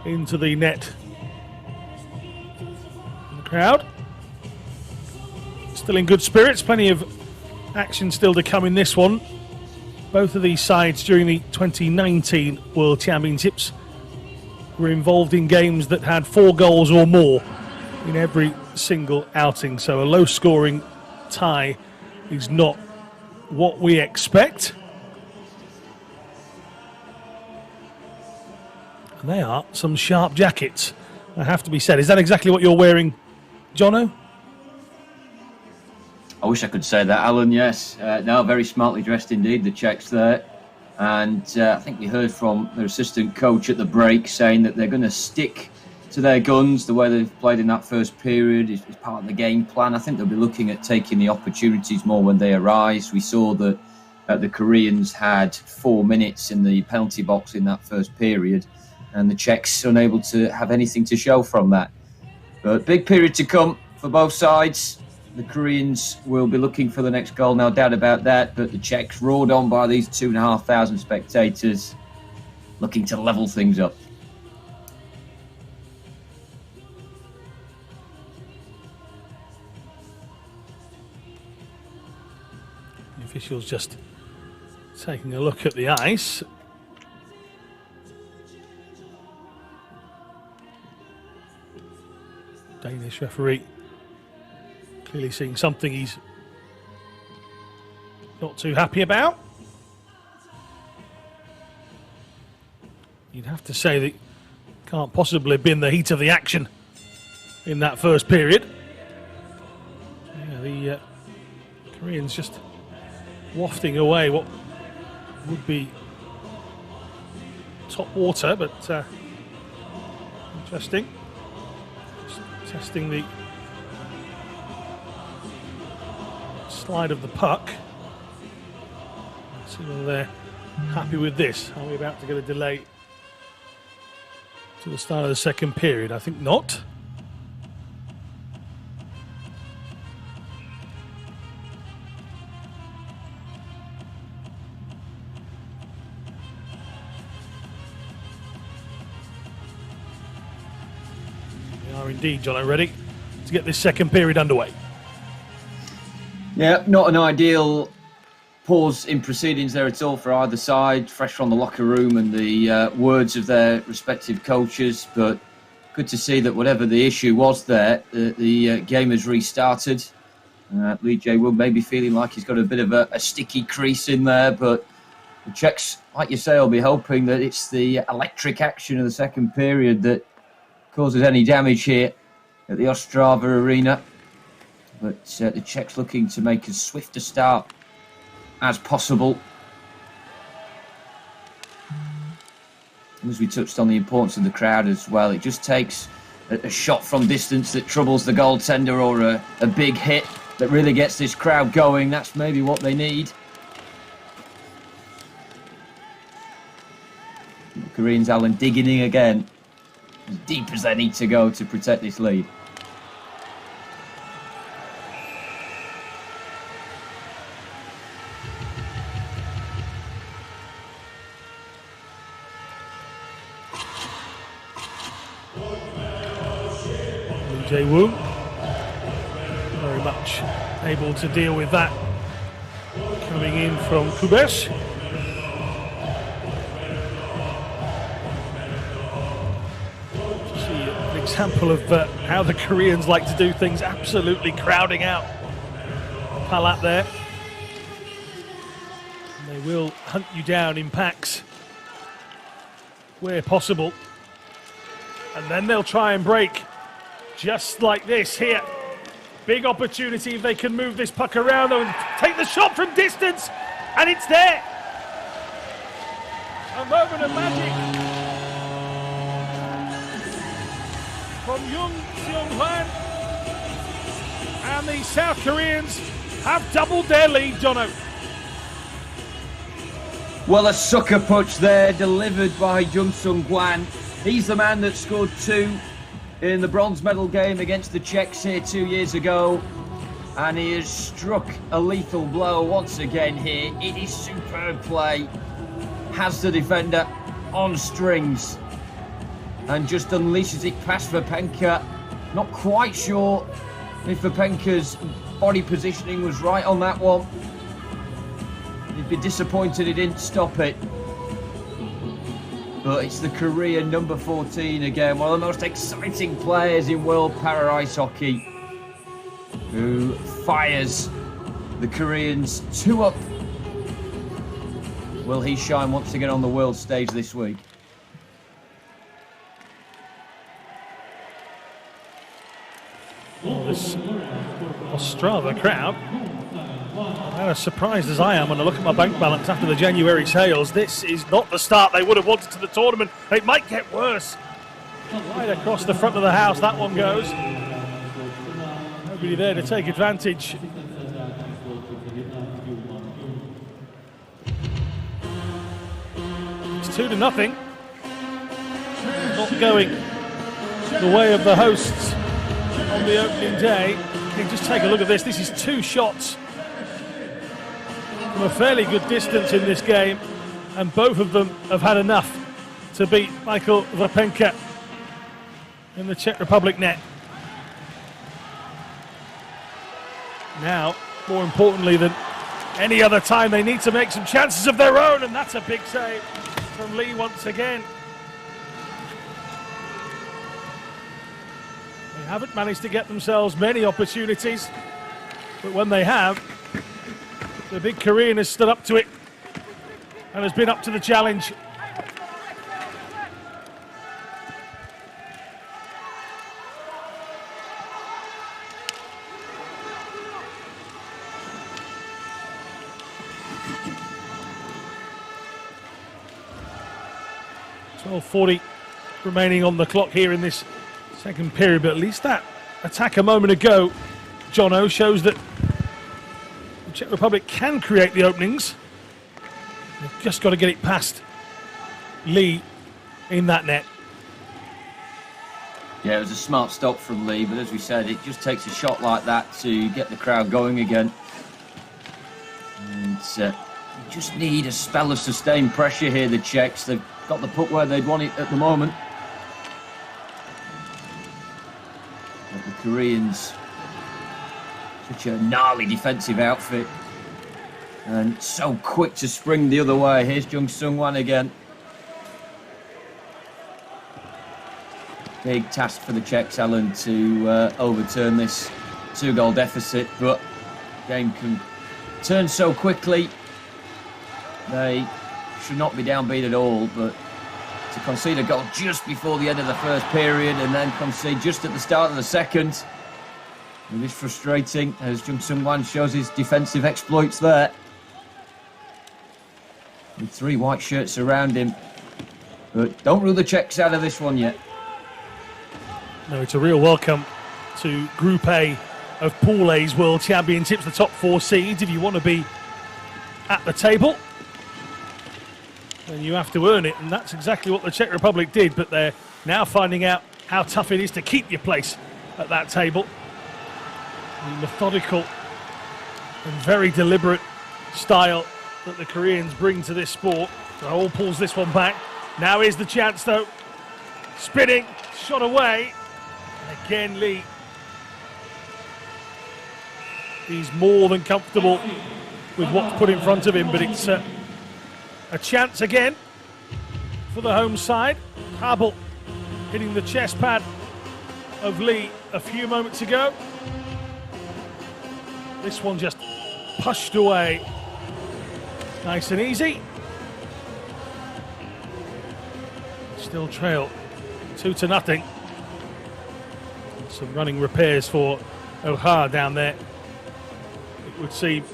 into the net. And the crowd still in good spirits, plenty of action still to come in this one. Both of these sides during the 2019 World Championships were involved in games that had 4 goals or more in every single outing. So a low-scoring tie is not what we expect. And they are some sharp jackets, I have to be said. Is that exactly what you're wearing, Jono? I wish I could say that, Alan. Yes. No, very smartly dressed indeed, the Czechs there. And I think we heard from their assistant coach at the break saying that they're going to stick to their guns. The way they've played in that first period is part of the game plan. I think they'll be looking at taking the opportunities more when they arise. We saw that The Koreans had 4 minutes in the penalty box in that first period, and the Czechs unable to have anything to show from that. But big period to come for both sides. The Koreans will be looking for the next goal, no doubt about that, but the Czechs roared on by these 2,500 spectators, looking to level things up. The officials just taking a look at the ice. Danish referee clearly seeing something he's not too happy about. You'd have to say that can't possibly have been the heat of the action in that first period. Yeah, the Koreans just wafting away what would be top water, but interesting. Just testing the slide of the puck. Let's see whether they're happy with this. Are we about to get a delay to the start of the second period? I think not. We are indeed, John, ready to get this second period underway. Yeah, not an ideal pause in proceedings there at all for either side, fresh from the locker room and the words of their respective coaches, but good to see that whatever the issue was there, the game has restarted. Lee Jae-woong may be feeling like he's got a bit of a sticky crease in there, but the Czechs, like you say, will be hoping that it's the electric action of the second period that causes any damage here at the Ostrava arena. But the Czechs looking to make as swift a start as possible. And as we touched on the importance of the crowd as well, it just takes a shot from distance that troubles the goaltender, or a big hit that really gets this crowd going. That's maybe what they need. The Koreans, Alan, digging in again, as deep as they need to go to protect this lead. Jae-woong very much able to deal with that coming in from Kubes. See an example of how the Koreans like to do things, absolutely crowding out Palat there. And they will hunt you down in packs where possible, and then they'll try and break. Just like this here. Big opportunity if they can move this puck around and take the shot from distance, and it's there. A moment of magic from Jung Seung-hwan, and the South Koreans have doubled their lead, Jono. Well, a sucker punch there delivered by Jung Seung-hwan. He's the man that scored 2 in the bronze medal game against the Czechs here 2 years ago, and he has struck a lethal blow once again here. It is superb play, has the defender on strings and just unleashes it past Vapenka. Not quite sure if Vapenka's body positioning was right on that one. He'd be disappointed he didn't stop it. But it's the Korean number 14 again, one of the most exciting players in world para ice hockey, who fires the Koreans 2 up. Will he shine once again on the world stage this week? Well, this Ostrava crowd, as surprised as I am when I look at my bank balance after the January sales, this is not the start they would have wanted to the tournament. It might get worse. Right across the front of the house that one goes. Nobody there to take advantage. 2-0. Not going the way of the hosts on the opening day. You can just take a look at this. This is 2 shots from a fairly good distance in this game, and both of them have had enough to beat Michael Vapenka in the Czech Republic net. Now, more importantly than any other time, they need to make some chances of their own, and that's a big save from Lee once again. They haven't managed to get themselves many opportunities, but when they have, the big Korean has stood up to it and has been up to the challenge. .40 remaining on the clock here in this second period, but at least that attack a moment ago, Jono, shows that the Czech Republic can create the openings. They've just got to get it past Lee in that net. Yeah, it was a smart stop from Lee, but as we said, it just takes a shot like that to get the crowd going again. And you just need a spell of sustained pressure here, the Czechs. They've got the puck where they'd want it at the moment. But the Koreans, such a gnarly defensive outfit, and so quick to spring the other way. Here's Jung Sung-wan again. Big task for the Czechs, Alan, to overturn this 2-goal deficit, but the game can turn so quickly. They should not be downbeat at all, but to concede a goal just before the end of the first period and then concede just at the start of the second, it is frustrating, as Jung Sung-wan shows his defensive exploits there. With 3 white shirts around him, but don't rule the Czechs out of this one yet. No, it's a real welcome to Group A of Pool A's World Championships, the top 4 seeds. If you want to be at the table, then you have to earn it, and that's exactly what the Czech Republic did, but they're now finding out how tough it is to keep your place at that table. The methodical and very deliberate style that the Koreans bring to this sport. Raul pulls this one back. Now is the chance though. Spinning, shot away. And again, Lee. He's more than comfortable with what's put in front of him, but it's a chance again for the home side. Abel hitting the chest pad of Lee a few moments ago. This one just pushed away. Nice and easy. Still trail 2-0. Some running repairs for O'Hara down there, it would seem,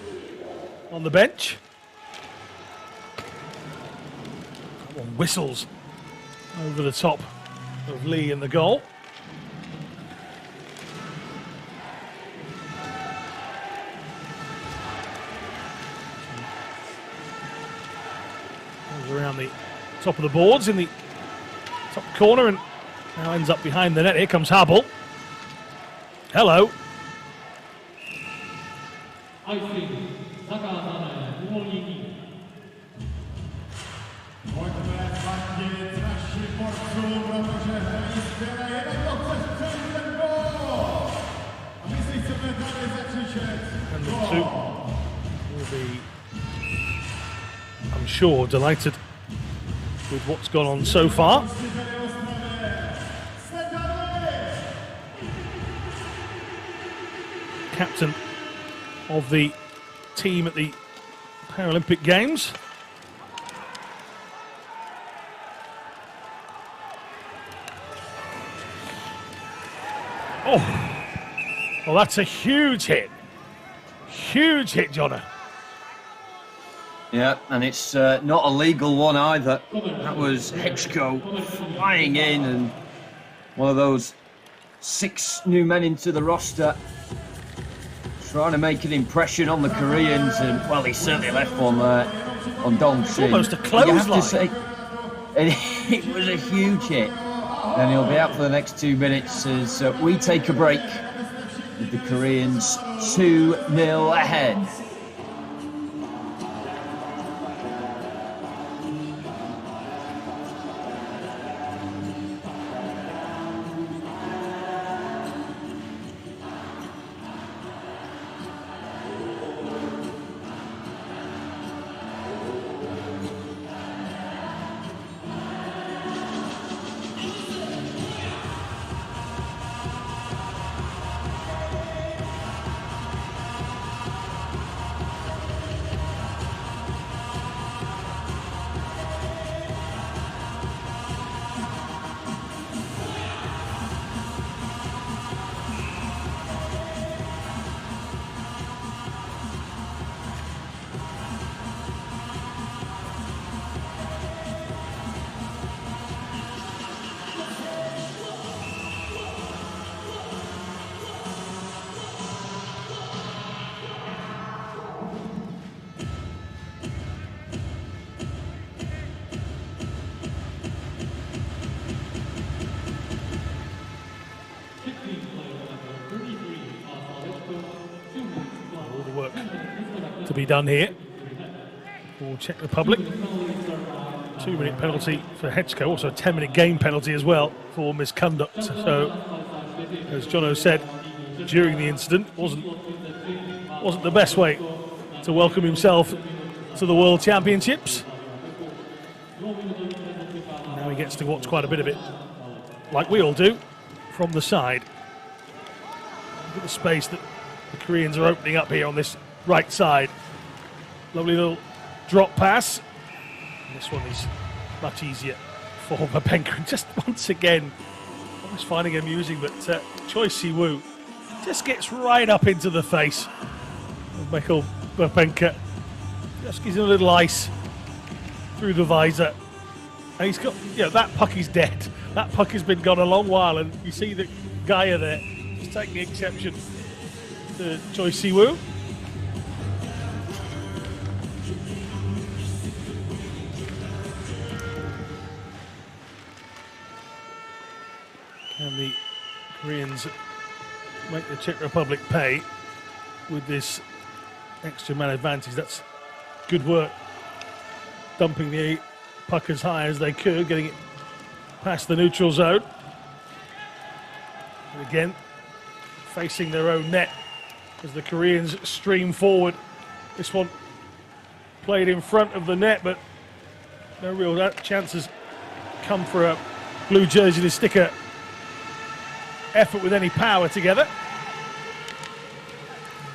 on the bench. Whistles over the top of Lee in the goal. Goes around the top of the boards in the top corner and now ends up behind the net. Here comes Habel. Hello. And the 2 will be, I'm sure, delighted with what's gone on so far. Captain of the team at the Paralympic Games. Oh, well, that's a huge hit. Huge hit, Jonna. Yeah, and it's not a legal one either. That was Hechko flying in, and one of those 6 new men into the roster trying to make an impression on the Koreans, and well, he certainly left one there on Dong Shin. Almost a clothesline. It was a huge hit. And he'll be out for the next 2 minutes as we take a break with the Koreans 2-0 ahead. All the work to be done here for Czech Republic. 2-minute penalty for Hečko, also a 10-minute game penalty as well for misconduct. So, as Jono said during the incident, wasn't the best way to welcome himself to the World Championships. Now he gets to watch quite a bit of it, like we all do, from the side. Look at the space that the Koreans are opening up here on this right side. Lovely little drop pass. And this one is much easier for Mapenka. Just once again, I was finding it amusing, but Choi Si-woo just gets right up into the face of Michael Mapenka. Just gives him a little ice through the visor. And he's got, that puck is dead. That puck has been gone a long while, and you see the Gaia there just taking exception to Choi Si-woo. Can the Koreans make the Czech Republic pay with this extra man advantage? That's good work, dumping the puck as high as they could, getting it past the neutral zone. And again, facing their own net as the Koreans stream forward. This one played in front of the net, but no real chances come for a blue jersey to stick a effort with any power together.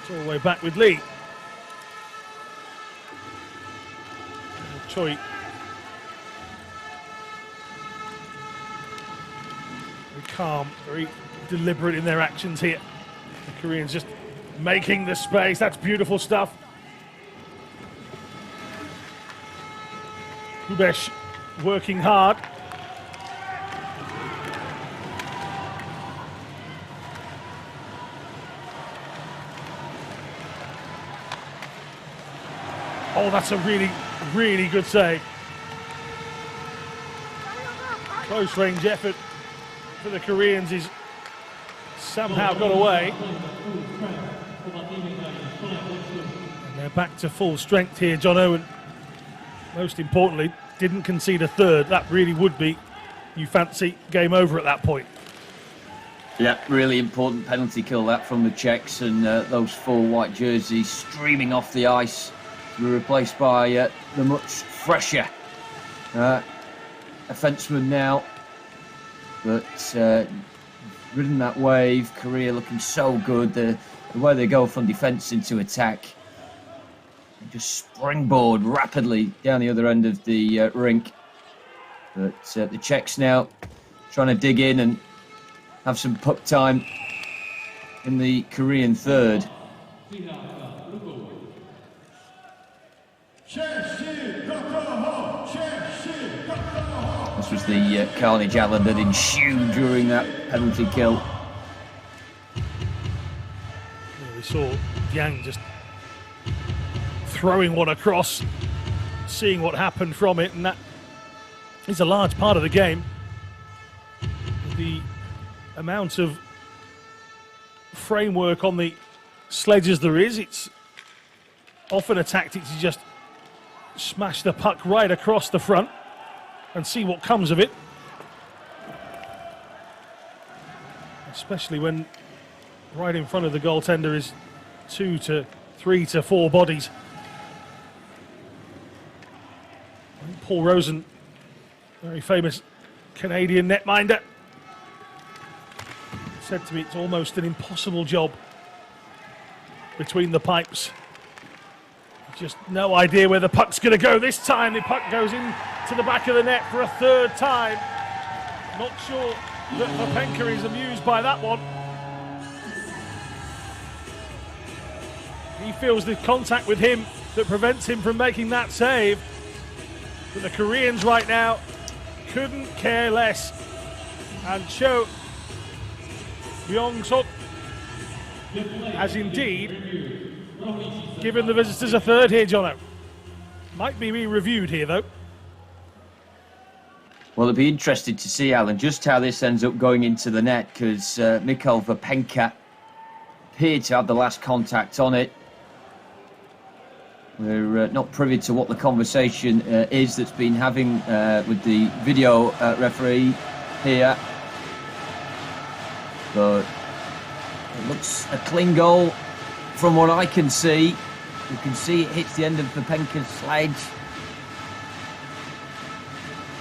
It's all the way back with Lee. Choi. Very calm, very deliberate in their actions here. The Koreans just making the space. That's beautiful stuff. Kubesh working hard. Oh, that's a really, really good save. Close range effort for the Koreans is somehow got away. And they're back to full strength here, Jono, and most importantly, didn't concede a third. That really would be, you fancy, game over at that point. Yeah, really important penalty kill that from the Czechs, and those four white jerseys streaming off the ice were replaced by the much fresher defenseman now. But ridden that wave, Korea looking so good. The way they go from defence into attack, they just springboard rapidly down the other end of the rink. But the Czechs now trying to dig in and have some puck time in the Korean third. This was the carnage Allen that ensued during that penalty kill. Yeah, we saw Yang just throwing one across, seeing what happened from it, and that is a large part of the game. The amount of framework on the sledges there is, it's often a tactic to just smash the puck right across the front and see what comes of it. Especially when right in front of the goaltender is 2 to 3 to 4 bodies. Paul Rosen, very famous Canadian netminder, said to me it's almost an impossible job between the pipes. Just no idea where the puck's going to go this time. The puck goes into the back of the net for a third time. Not sure that Vapenka is amused by that one. He feels the contact with him that prevents him from making that save. But the Koreans right now couldn't care less. And Cho Byung-suk has indeed given the visitors a third here, Jono. Might be reviewed here, though. Well, it'll be interesting to see, Alan, just how this ends up going into the net, because Mikhail Vapenka appeared to have the last contact on it. We're not privy to what the conversation is that's been having with the video referee here. But it looks a clean goal from what I can see. You can see it hits the end of Vapenka's sledge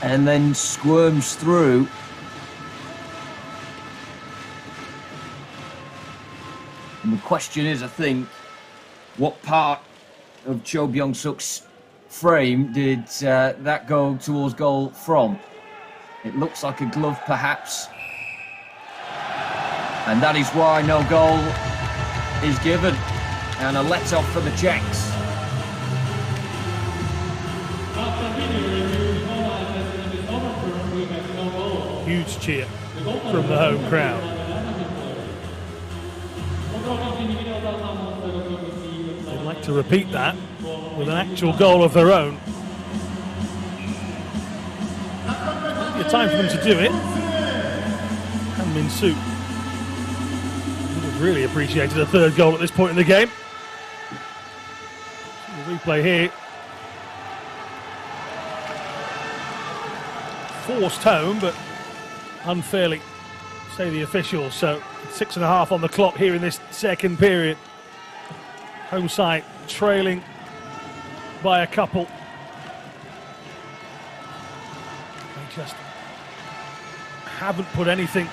and then squirms through. And the question is, I think, what part of Cho Byung-suk's frame did that go towards goal from? It looks like a glove, perhaps. And that is why no goal is given. And a let-off for the Czechs. Huge cheer from the home crowd. They'd like to repeat that with an actual goal of their own. Plenty of time for them to do it. And Min-soo would have really appreciated a third goal at this point in the game. The replay here. Forced home, but unfairly, say the officials. So 6.5 on the clock here in this second period. Home side trailing by a couple. They just haven't put anything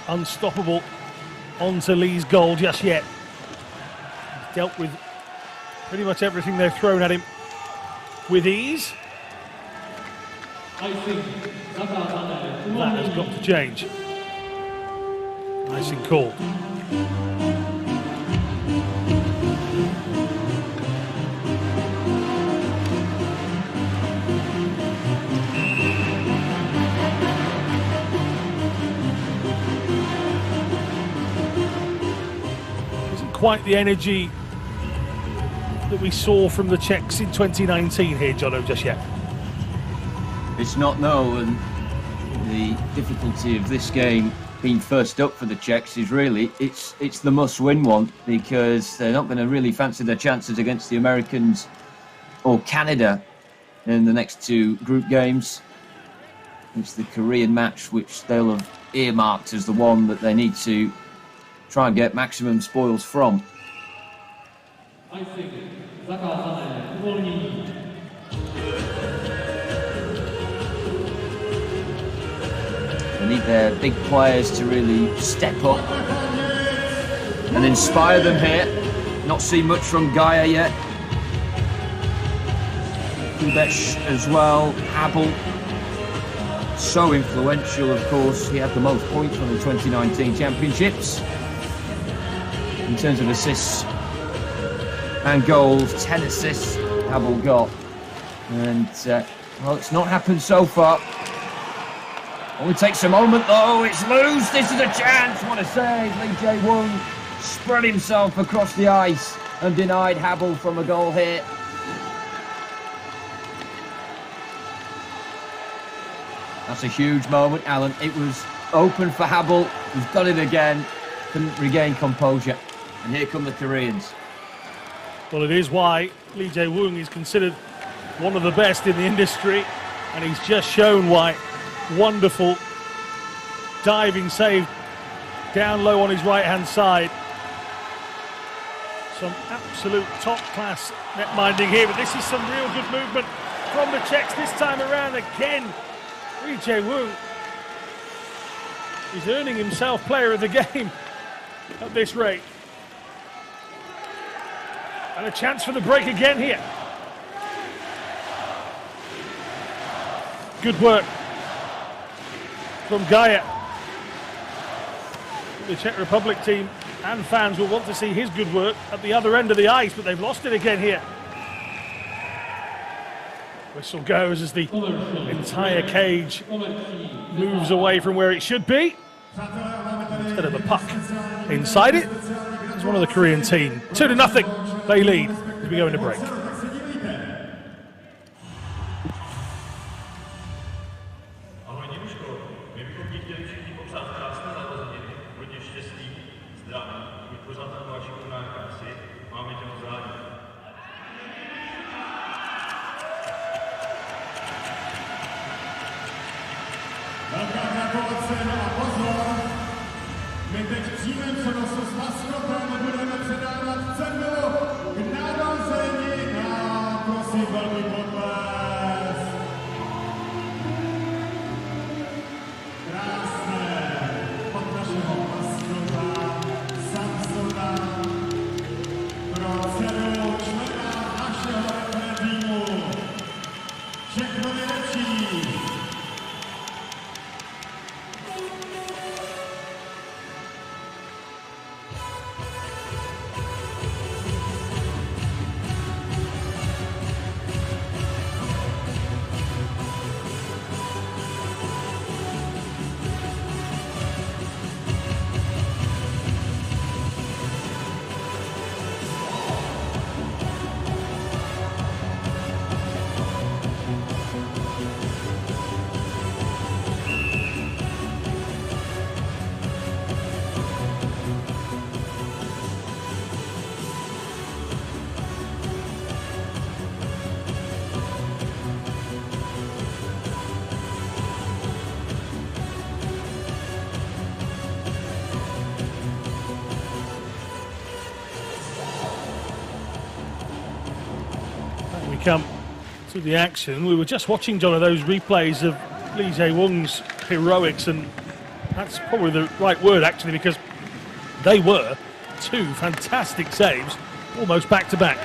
unstoppable onto Lee's goal just yet. He's dealt with pretty much everything they've thrown at him with ease. That has got to change. Icing called. Isn't quite the energy that we saw from the Czechs in 2019 here, Jono, just yet. It's not, no, and the difficulty of this game being first up for the Czechs is really, it's the must-win one, because they're not going to really fancy their chances against the Americans or Canada in the next two group games. It's the Korean match which they'll have earmarked as the one that they need to try and get maximum spoils from. They need their big players to really step up and inspire them here. Not seen much from Gaia yet. Kubesh as well, Habel. So influential, of course. He had the most points from the 2019 championships. In terms of assists and goals, 10 assists Habel got. And, well, it's not happened so far. Only takes a moment though, it's loose, this is a chance, what a save. Lee Jae-woong spread himself across the ice and denied Habel from a goal here. That's a huge moment, Alan. It was open for Habel. He's got it again. Couldn't regain composure. And here come the Koreans. Well, it is why Lee Jae-woong is considered one of the best in the industry, and he's just shown why. Wonderful diving save down low on his right-hand side. Some absolute top-class net minding here, but this is some real good movement from the Czechs this time around. Again, Lee Jae-woong is earning himself player of the game at this rate. And a chance for the break again here. Good work from Gaia. The Czech Republic team and fans will want to see his good work at the other end of the ice, but they've lost it again here. Whistle goes as the entire cage moves away from where it should be. Instead of the puck inside it, it's one of the Korean team. 2-0, they lead as we go into break. Come to the action. We were just watching, John, of those replays of Lee Jae-woong's heroics, and that's probably the right word actually, because they were two fantastic saves, almost back to back.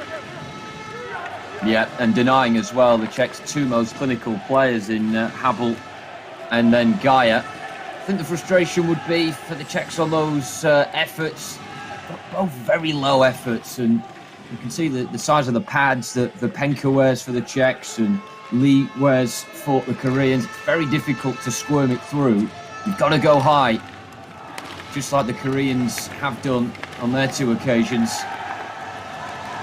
Yeah, and denying as well the Czechs' two most clinical players in Habel and then Gaia. I think the frustration would be for the Czechs on those efforts, both very low efforts, and you can see the size of the pads that Penka wears for the Czechs and Lee wears for the Koreans. It's very difficult to squirm it through. You've got to go high, just like the Koreans have done on their two occasions.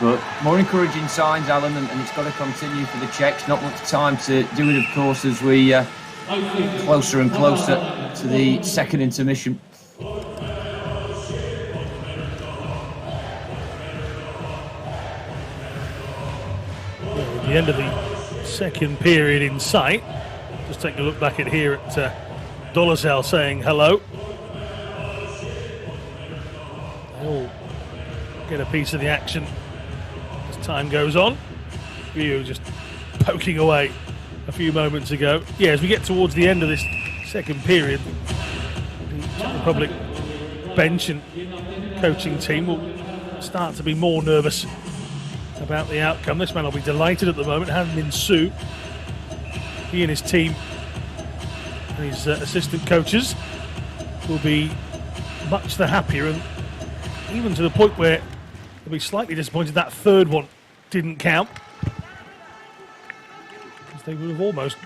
But more encouraging signs, Alan, and it's got to continue for the Czechs. Not much time to do it, of course, as we closer and closer to the second intermission. The end of the second period in sight. Just take a look back at here at Dolezal saying hello. They all get a piece of the action as time goes on. Ryu just poking away a few moments ago. Yeah, as we get towards the end of this second period, the Czech Republic bench and coaching team will start to be more nervous about the outcome. This man will be delighted at the moment. Han Min Soo, he and his team and his assistant coaches will be much the happier, and even to the point where they'll be slightly disappointed that third one didn't count, because they would have almost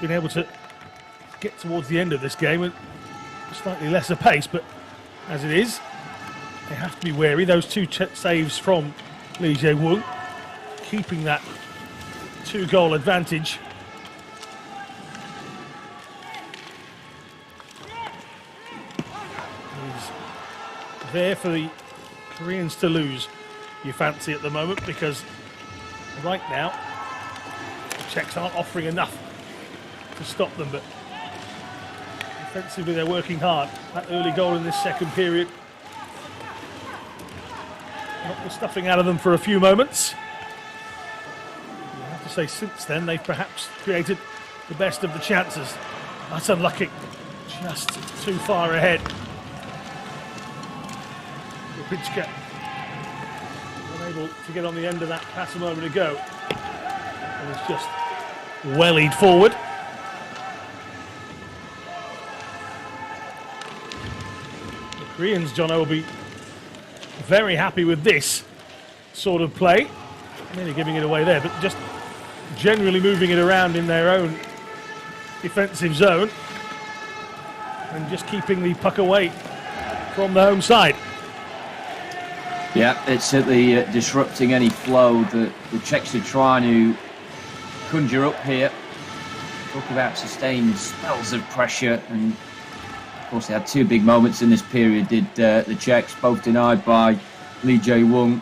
been able to get towards the end of this game at a slightly lesser pace. But as it is, they have to be wary. Those two saves from Lee Jae-woong, keeping that 2-goal advantage. there for the Koreans to lose, you fancy, at the moment, because right now the Czechs aren't offering enough to stop them, but defensively they're working hard. That early goal in this second period knocked the stuffing out of them for a few moments. You have to say, since then they've perhaps created the best of the chances. That's unlucky, just too far ahead. Rupicka unable to get on the end of that pass a moment ago, and it's just wellied forward. The Koreans, Jono, will be very happy with this sort of play. Nearly giving it away there, but just generally moving it around in their own defensive zone and just keeping the puck away from the home side. Yeah, it's certainly disrupting any flow that the Czechs are trying to conjure up here. Talk about sustained spells of pressure, and of course they had two big moments in this period, did the Czechs, both denied by Lee Jae-won,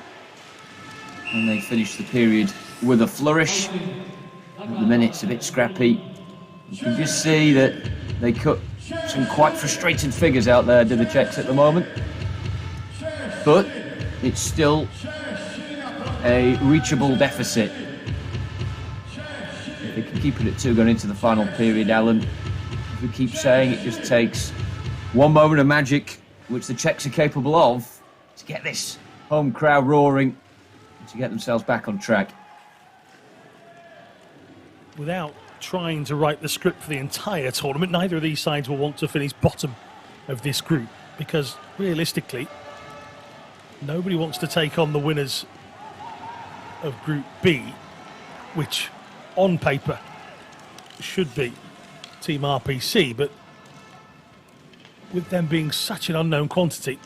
and they finished the period with a flourish. The minute's a bit scrappy. You can just see that they cut some quite frustrated figures out there, do the Czechs, at the moment. But it's still a reachable deficit. If they can keep it at 2 going into the final period, Alan, as we keep saying, it just takes one moment of magic, which the Czechs are capable of, to get this home crowd roaring and to get themselves back on track. Without trying to write the script for the entire tournament, neither of these sides will want to finish bottom of this group, because realistically nobody wants to take on the winners of Group B, which on paper should be Team RPC, but with them being such an unknown quantity,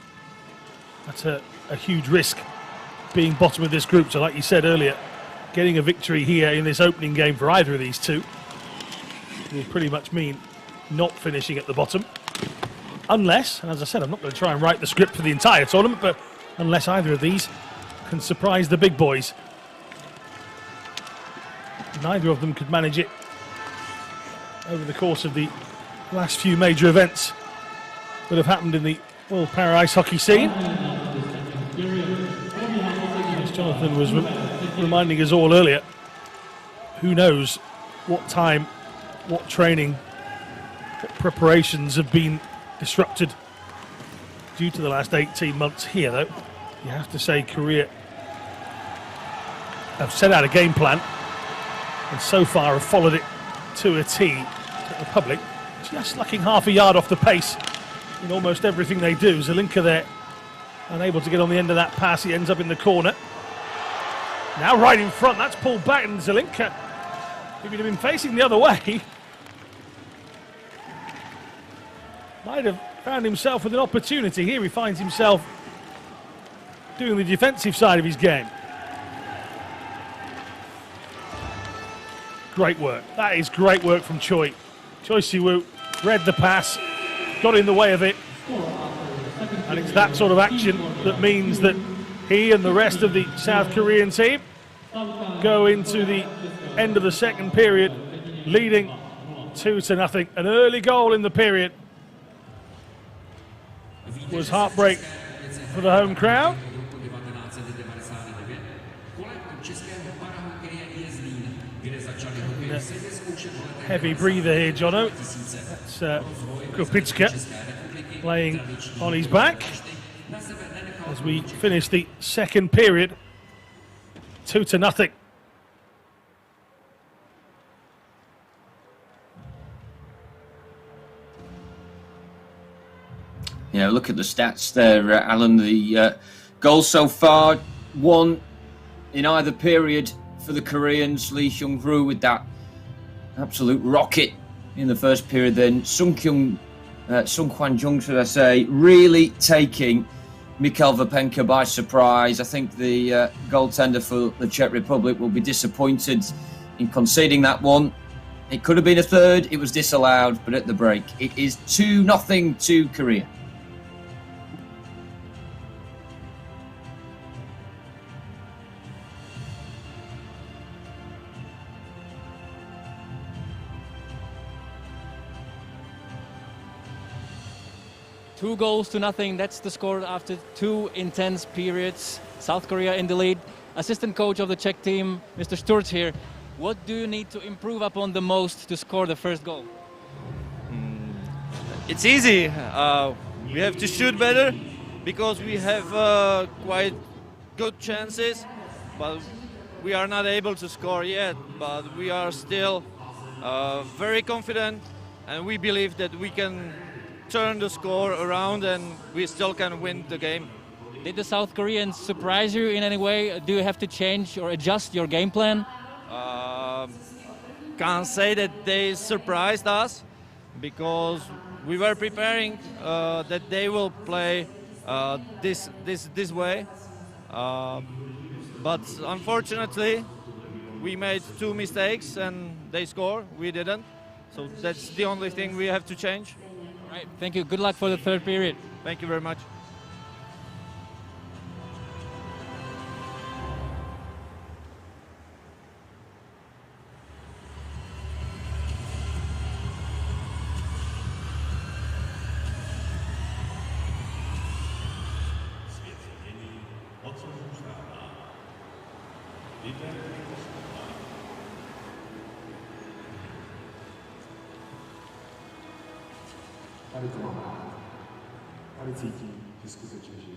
that's a huge risk, being bottom of this group. So like you said earlier, getting a victory here in this opening game for either of these two will pretty much mean not finishing at the bottom. Unless, and as I said, I'm not going to try and write the script for the entire tournament, but unless either of these can surprise the big boys. Neither of them could manage it over the course of the last few major events that have happened in the World Para Ice Hockey scene. As Jonathan was reminding us all earlier, who knows what time, what training, what preparations have been disrupted due to the last 18 months here, though. You have to say Korea have set out a game plan and so far have followed it to a T. Czech Republic just lacking half a yard off the pace in almost everything they do. Zelinka there, unable to get on the end of that pass. He ends up in the corner. Now right in front, that's pulled back, and Zelinka, if he'd have been facing the other way, might have found himself with an opportunity. Here he finds himself doing the defensive side of his game. Great work. That is great work from Choi. Choi Si-woo read the pass, got in the way of it, and it's that sort of action that means that he and the rest of the South Korean team go into the end of the second period leading 2-0. An early goal in the period was heartbreak for the home crowd. Heavy breather here, Jono. That's Rupicka playing on his back as we finish the second period, 2-0. Yeah, look at the stats there, Alan. The goals so far, 1 in either period for the Koreans. Lee Hyung-woo with that absolute rocket in the first period. Then Sung Kwan-jung, should I say, really taking Mikhail Vapenka by surprise. I think the goaltender for the Czech Republic will be disappointed in conceding that one. It could have been a third. It was disallowed, but at the break, it is 2-0 to Korea. 2-0. That's the score after 2 intense periods. South Korea in the lead. Assistant coach of the Czech team, Mr. Sturz here. What do you need to improve upon the most to score the first goal? It's easy. We have to shoot better because we have quite good chances, but we are not able to score yet. But we are still very confident, and we believe that we can turn the score around and we still can win the game. Did the South Koreans surprise you in any way? Do you have to change or adjust your game plan? Can't say that they surprised us because we were preparing that they will play this way. But unfortunately, we made 2 mistakes and they score. We didn't. So that's the only thing we have to change. All right. Thank you. Good luck for the third period. Thank you very much. Tady to máme. Tady cítí, že skutečně žijí.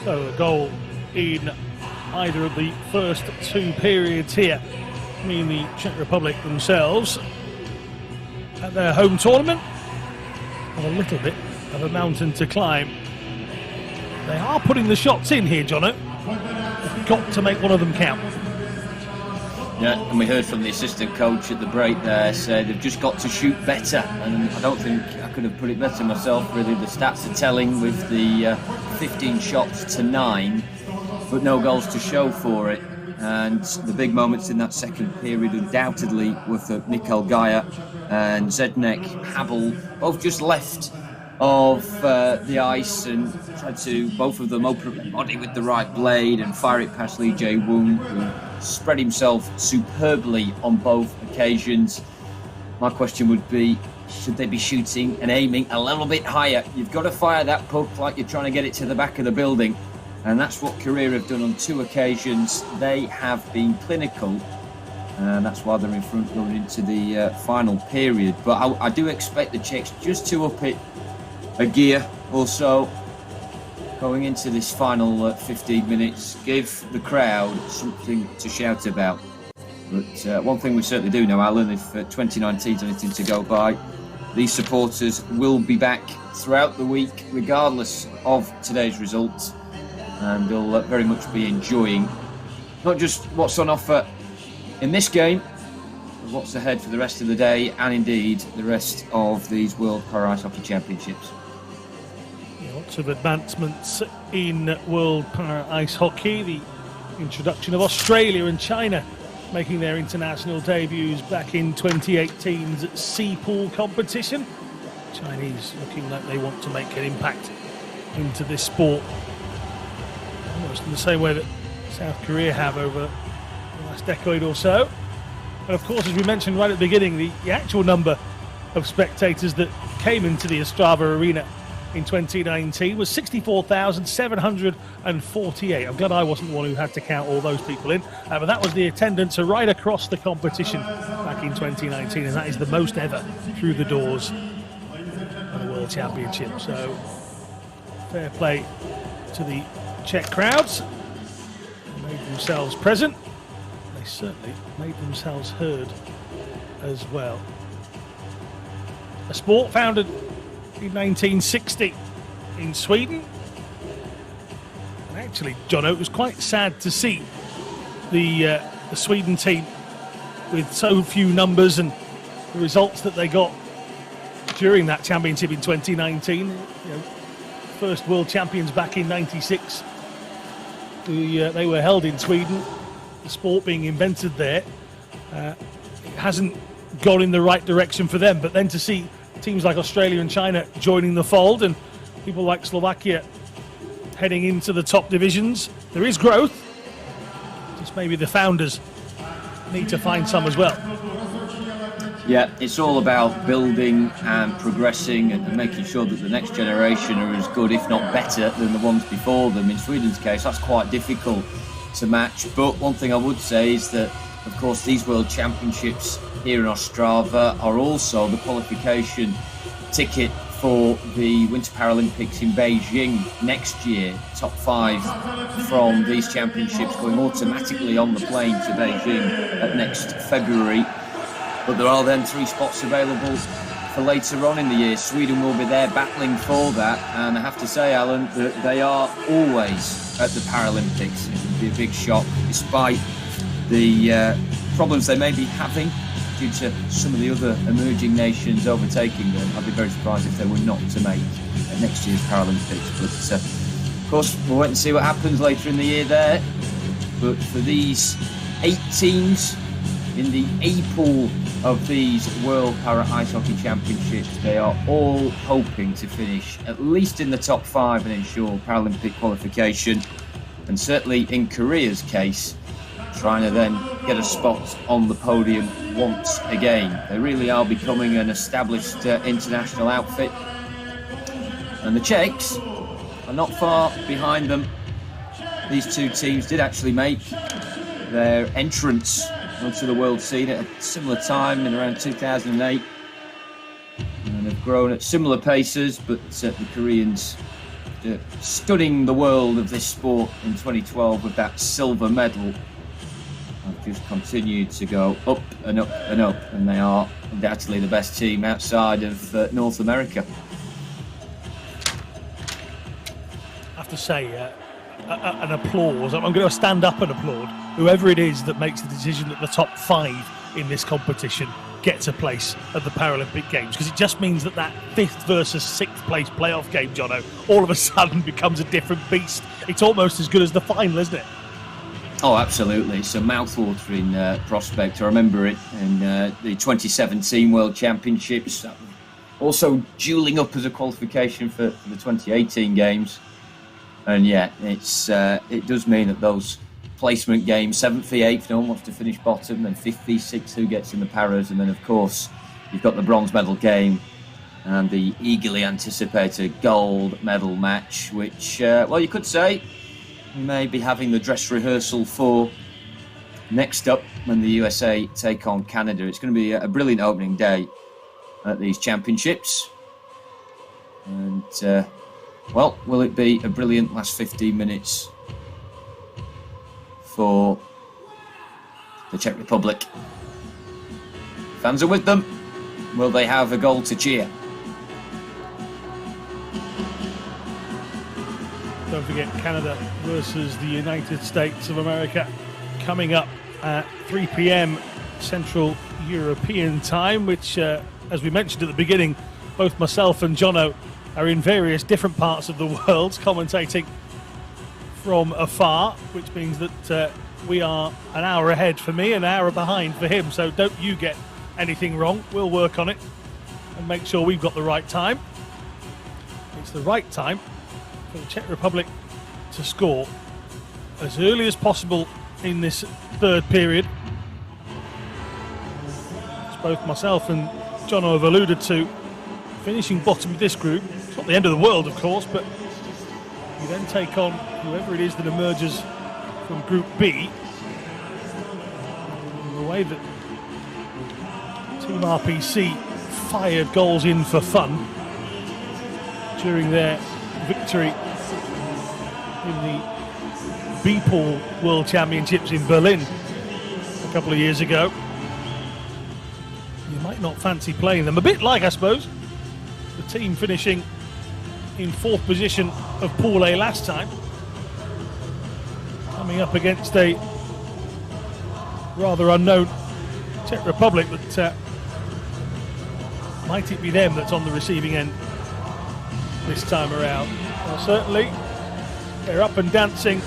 So a goal in either of the first two periods here mean the Czech Republic themselves at their home tournament have a little bit of a mountain to climb. They are putting the shots in here, Jono. They've got to make one of them count. Yeah, and we heard from the assistant coach at the break there say they've just got to shoot better, and I don't think I could have put it better myself. Really, the stats are telling with the 15 shots to 9, but no goals to show for it. And the big moments in that second period undoubtedly were for Mikkel Gaia and Zednek Habel, both just left of the ice and tried to, both of them, open up the body with the right blade and fire it past Lee Jae-woon, who spread himself superbly on both occasions. My question would be, should they be shooting and aiming a little bit higher? You've got to fire that puck like you're trying to get it to the back of the building, and that's what Korea have done on 2 occasions. They have been clinical, and that's why they're in front going into the final period. But I do expect the Czechs just to up it a gear or so going into this final 15 minutes, give the crowd something to shout about. But one thing we certainly do know, Alan, if 2019 is anything to go by, these supporters will be back throughout the week regardless of today's results, and they'll very much be enjoying not just what's on offer in this game, but what's ahead for the rest of the day and indeed the rest of these World Para Ice Hockey Championships. Lots of advancements in World Para Ice Hockey. The introduction of Australia and China making their international debuts back in 2018's C-Pool competition. Chinese looking like they want to make an impact into this sport, almost in the same way that South Korea have over the last decade or so. And of course, as we mentioned right at the beginning, the actual number of spectators that came into the Ostrava arena in 2019 was 64,748. I'm glad I wasn't the one who had to count all those people in, but that was the attendance right across the competition back in 2019, and that is the most ever through the doors of the World Championship. So fair play to the Czech crowds. They made themselves present. They certainly made themselves heard as well. A sport founded in 1960 in Sweden. And actually, Jono, it was quite sad to see the Sweden team with so few numbers and the results that they got during that championship in 2019. You know, first world champions back in '96. They were held in Sweden, the sport being invented there. It hasn't gone in the right direction for them, but then to see teams like Australia and China joining the fold and people like Slovakia heading into the top divisions, there is growth. Just maybe the founders need to find some as well. Yeah, it's all about building and progressing and making sure that the next generation are as good, if not better, than the ones before them. In Sweden's case, that's quite difficult to match. But one thing I would say is that, of course, these World Championships here in Ostrava are also the qualification ticket for the Winter Paralympics in Beijing next year. Top 5 from these championships going automatically on the plane to Beijing at next February. But there are then 3 spots available for later on in the year. Sweden will be there battling for that, and I have to say, Alan, that they are always at the Paralympics. It would be a big shock, despite the problems they may be having due to some of the other emerging nations overtaking them. I'd be very surprised if they were not to make next year's Paralympics. But of course, we'll wait and see what happens later in the year there. But for these 8 teams in the A pool of these World Para Ice Hockey Championships, they are all hoping to finish at least in the top 5 and ensure Paralympic qualification. And certainly in Korea's case, trying to then get a spot on the podium once again. They really are becoming an established international outfit. And the Czechs are not far behind them. These 2 teams did actually make their entrance onto the world scene at a similar time in around 2008. And have grown at similar paces, but the Koreans after stunning the world of this sport in 2012 with that silver medal, have just continued to go up and up and up, and they are undoubtedly the best team outside of North America. I have to say, an applause. I'm going to stand up and applaud whoever it is that makes the decision that the top 5 in this competition gets a place at the Paralympic Games, because it just means that 5th versus 6th place playoff game, Jono, all of a sudden becomes a different beast. It's almost as good as the final, isn't it? Oh, absolutely. It's a mouth-watering prospect. I remember it in the 2017 World Championships, also dueling up as a qualification for the 2018 Games. And yeah, it does mean that those placement games, 7th v 8th, no one wants to finish bottom, then 5th v 6th, who gets in the paras, and then of course you've got the bronze medal game and the eagerly anticipated gold medal match, which, well, you could say we may be having the dress rehearsal for next up when the USA take on Canada. It's going to be a brilliant opening day at these championships. And, well, will it be a brilliant last 15 minutes for the Czech Republic? Fans are with them. Will they have a goal to cheer? Don't forget Canada versus the United States of America coming up at 3 p.m. Central European time, which, as we mentioned at the beginning, both myself and Jono are in various different parts of the world commentating from afar, which means that we are an hour ahead for me, an hour behind for him. So don't you get anything wrong. We'll work on it and make sure we've got the right time. It's the right time for the Czech Republic to score as early as possible in this third period. As both myself and Jono have alluded to, finishing bottom of this group, it's not the end of the world, of course, but you then take on whoever it is that emerges from Group B. The way that Team RPC fired goals in for fun during their victory in the B-Pool World Championships in Berlin a couple of years ago. You might not fancy playing them. A bit like, I suppose, the team finishing in 4th position of Pool A last time, coming up against a rather unknown Czech Republic, but might it be them that's on the receiving end this time around? Well, certainly they're up and dancing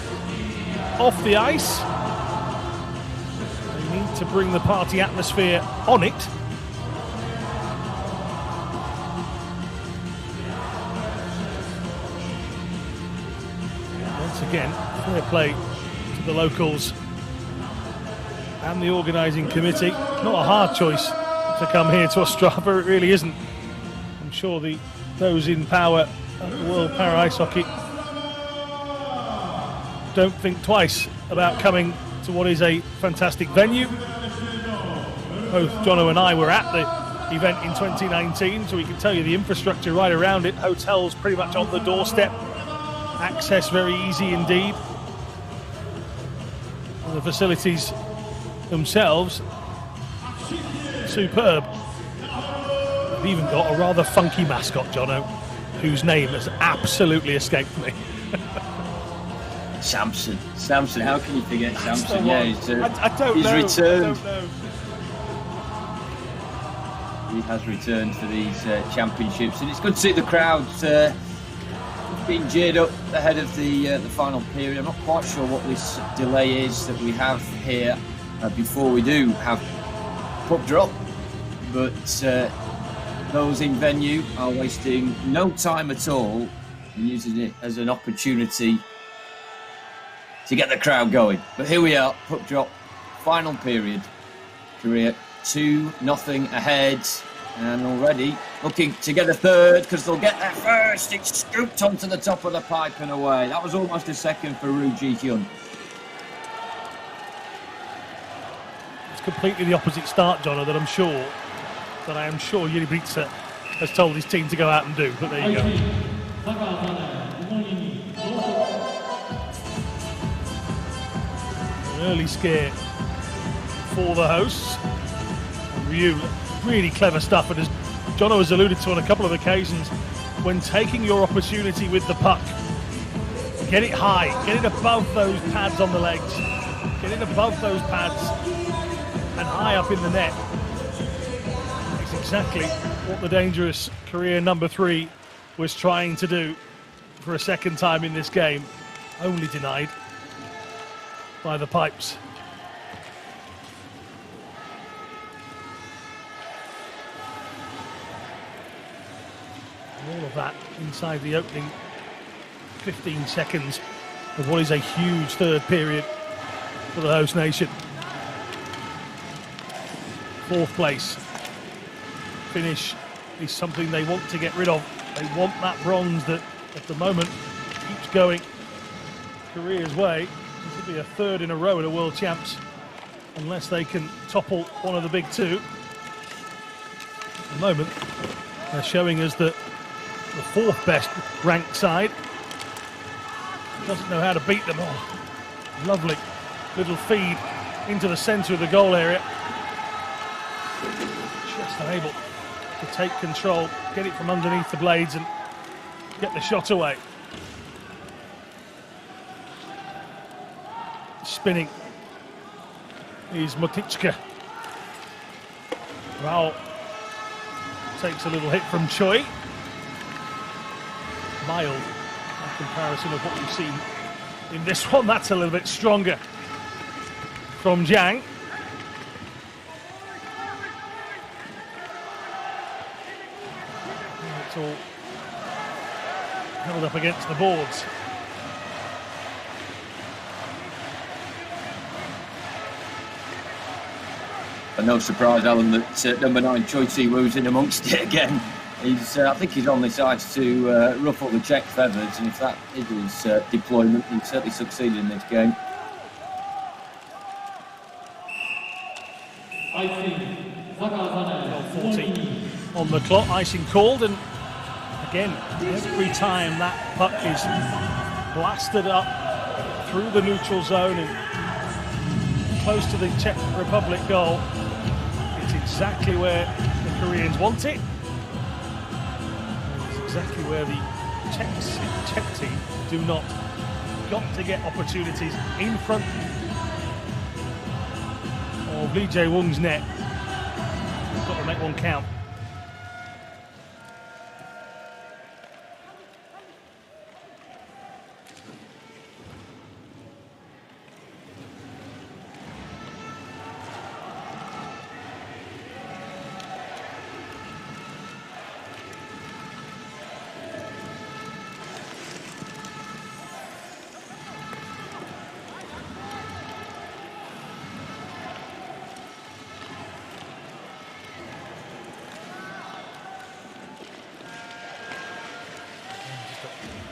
off the ice. They need to bring the party atmosphere on it. Once again, fair play to the locals and the organising committee. Not a hard choice to come here to Ostrava, it really isn't. I'm sure those in power at the World Para Ice Hockey don't think twice about coming to what is a fantastic venue. Both Jono and I were at the event in 2019, so we can tell you the infrastructure right around it. Hotels pretty much on the doorstep, access very easy indeed. And the facilities themselves, superb. They've even got a rather funky mascot, Jono, whose name has absolutely escaped me. Samson, how can you forget Samson? Yeah, he's I returned. don't know. He has returned for these championships, and it's good to see the crowd being geared up ahead of the final period. I'm not quite sure what this delay is that we have here before we do have puck drop, but those in venue are wasting no time at all and using it as an opportunity to get the crowd going. But here we are, puck drop, final period. Korea 2-0 ahead, and already looking to get a third because they'll get there first. It's scooped onto the top of the pipe and away. That was almost a second for Roo Ji-hyun. It's completely the opposite start, Jono, that I am sure Yuri Britsa has told his team to go out and do. But there you go. An early scare for the hosts. And Ryu, really clever stuff, and as Jono has alluded to on a couple of occasions, when taking your opportunity with the puck, get it high, get it above those pads on the legs, get it above those pads and high up in the net. It's exactly what the dangerous Korean number 3 was trying to do for a second time in this game, only denied by the pipes. All of that inside the opening 15 seconds of what is a huge third period for the host nation. 4th place finish is something they want to get rid of. They want that bronze that at the moment keeps going Korea's way. This will be a 3rd in a row at a World Champs unless they can topple one of the big 2. At the moment they're showing us that the 4th best ranked side doesn't know how to beat them all. Lovely little feed into the centre of the goal area. Just unable to take control, get it from underneath the blades and get the shot away. Spinning is Motichka. Raul takes a little hit from Choi. Mild in comparison of what we've seen in this one. That's a little bit stronger from Jiang. It's all held up against the boards. But no surprise, Alan, that number 9 Choi Si-woo's in amongst it again. I think he's on this ice to ruffle the Czech feathers, and if that is his deployment, he certainly succeeded in this game. Well, 40 on the clock, icing called, and again, every time that puck is blasted up through the neutral zone and close to the Czech Republic goal, it's exactly where the Koreans want it. It's exactly where the Czech team do not. Got to get opportunities in front of Lee Jae-woong's net. Got to make one count.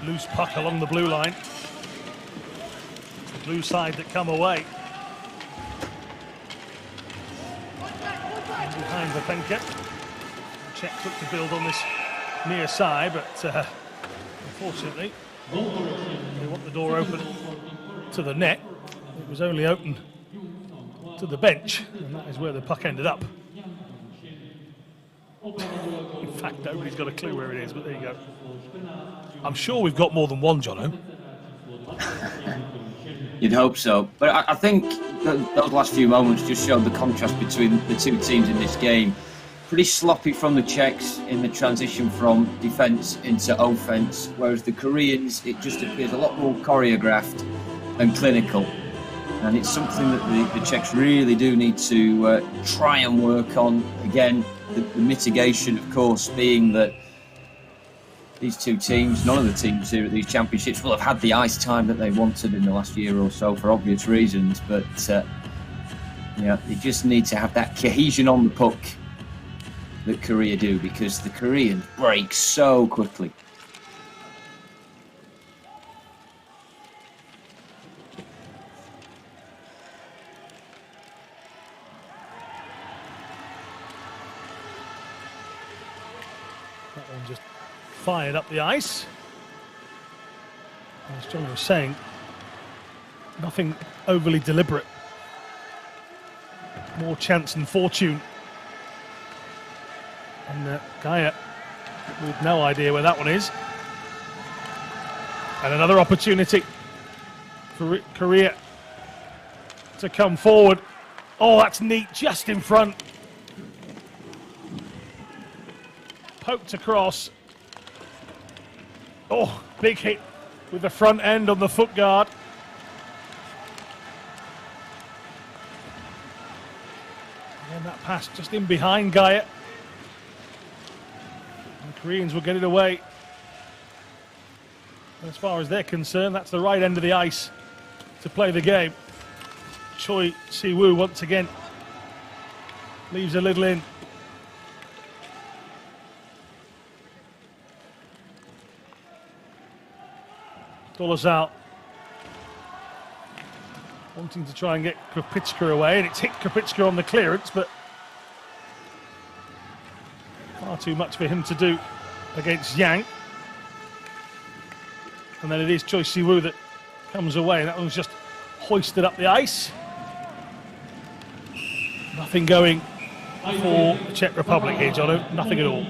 Loose puck along the blue line. The blue side that come away. And behind Vapenka. The Czechs look to build on this near side, but unfortunately, they want the door open to the net. It was only open to the bench, and that is where the puck ended up. In fact, nobody's got a clue where it is, but there you go. I'm sure we've got more than one, Jono. You'd hope so. But I think those last few moments just showed the contrast between the two teams in this game. Pretty sloppy from the Czechs in the transition from defence into offence, whereas the Koreans, it just appears a lot more choreographed and clinical. And it's something that the Czechs really do need to try and work on. Again, the mitigation, of course, being that these two teams, none of the teams here at these championships will have had the ice time that they wanted in the last year or so for obvious reasons. But yeah, they just need to have that cohesion on the puck that Korea do, because the Koreans break so quickly. That one just fired up the ice. As John was saying, nothing overly deliberate. More chance and fortune. And Gaia with no idea where that one is. And another opportunity for Korea to come forward. Oh, that's neat, just in front. Poked across. Oh, big hit with the front end on the foot guard. And that pass just in behind Gaia. And the Koreans will get it away. As far as they're concerned, that's the right end of the ice to play the game. Choi Si-woo once again leaves a little in. Dolezal wanting to try and get Krupitska away, and it's hit Krupitska on the clearance, but far too much for him to do against Yang. And then it is Choi Si-woo that comes away, and that one's just hoisted up the ice. Nothing going for the Czech Republic here, Jono. Nothing at all.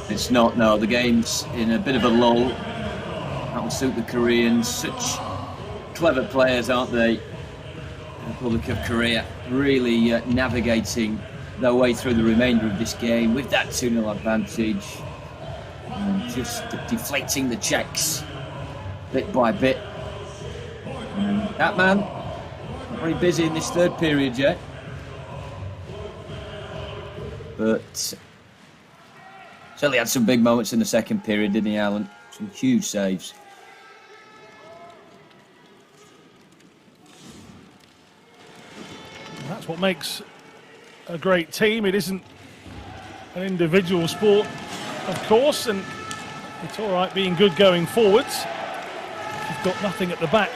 It's not, no. The game's in a bit of a lull. That will suit the Koreans. Such clever players, aren't they? The Republic of Korea really navigating their way through the remainder of this game with that 2-0 advantage. And just deflating the Czechs bit by bit. And that man, not very busy in this third period yet. But certainly had some big moments in the second period, didn't he, Alan? Some huge saves. And that's what makes a great team. It isn't an individual sport, of course, and it's all right being good going forwards. You've got nothing at the back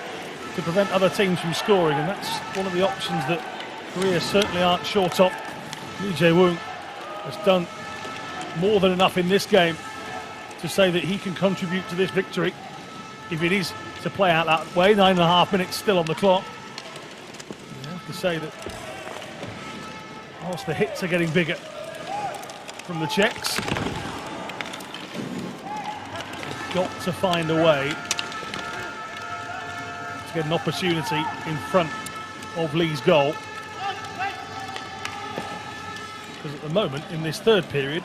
to prevent other teams from scoring, and that's one of the options that Korea certainly aren't short of. Lee Jae-woong has done more than enough in this game to say that he can contribute to this victory if it is to play out that way. 9.5 minutes still on the clock. You have to say that whilst the hits are getting bigger from the Czechs, they've got to find a way to get an opportunity in front of Lee's goal. Because at the moment, in this third period,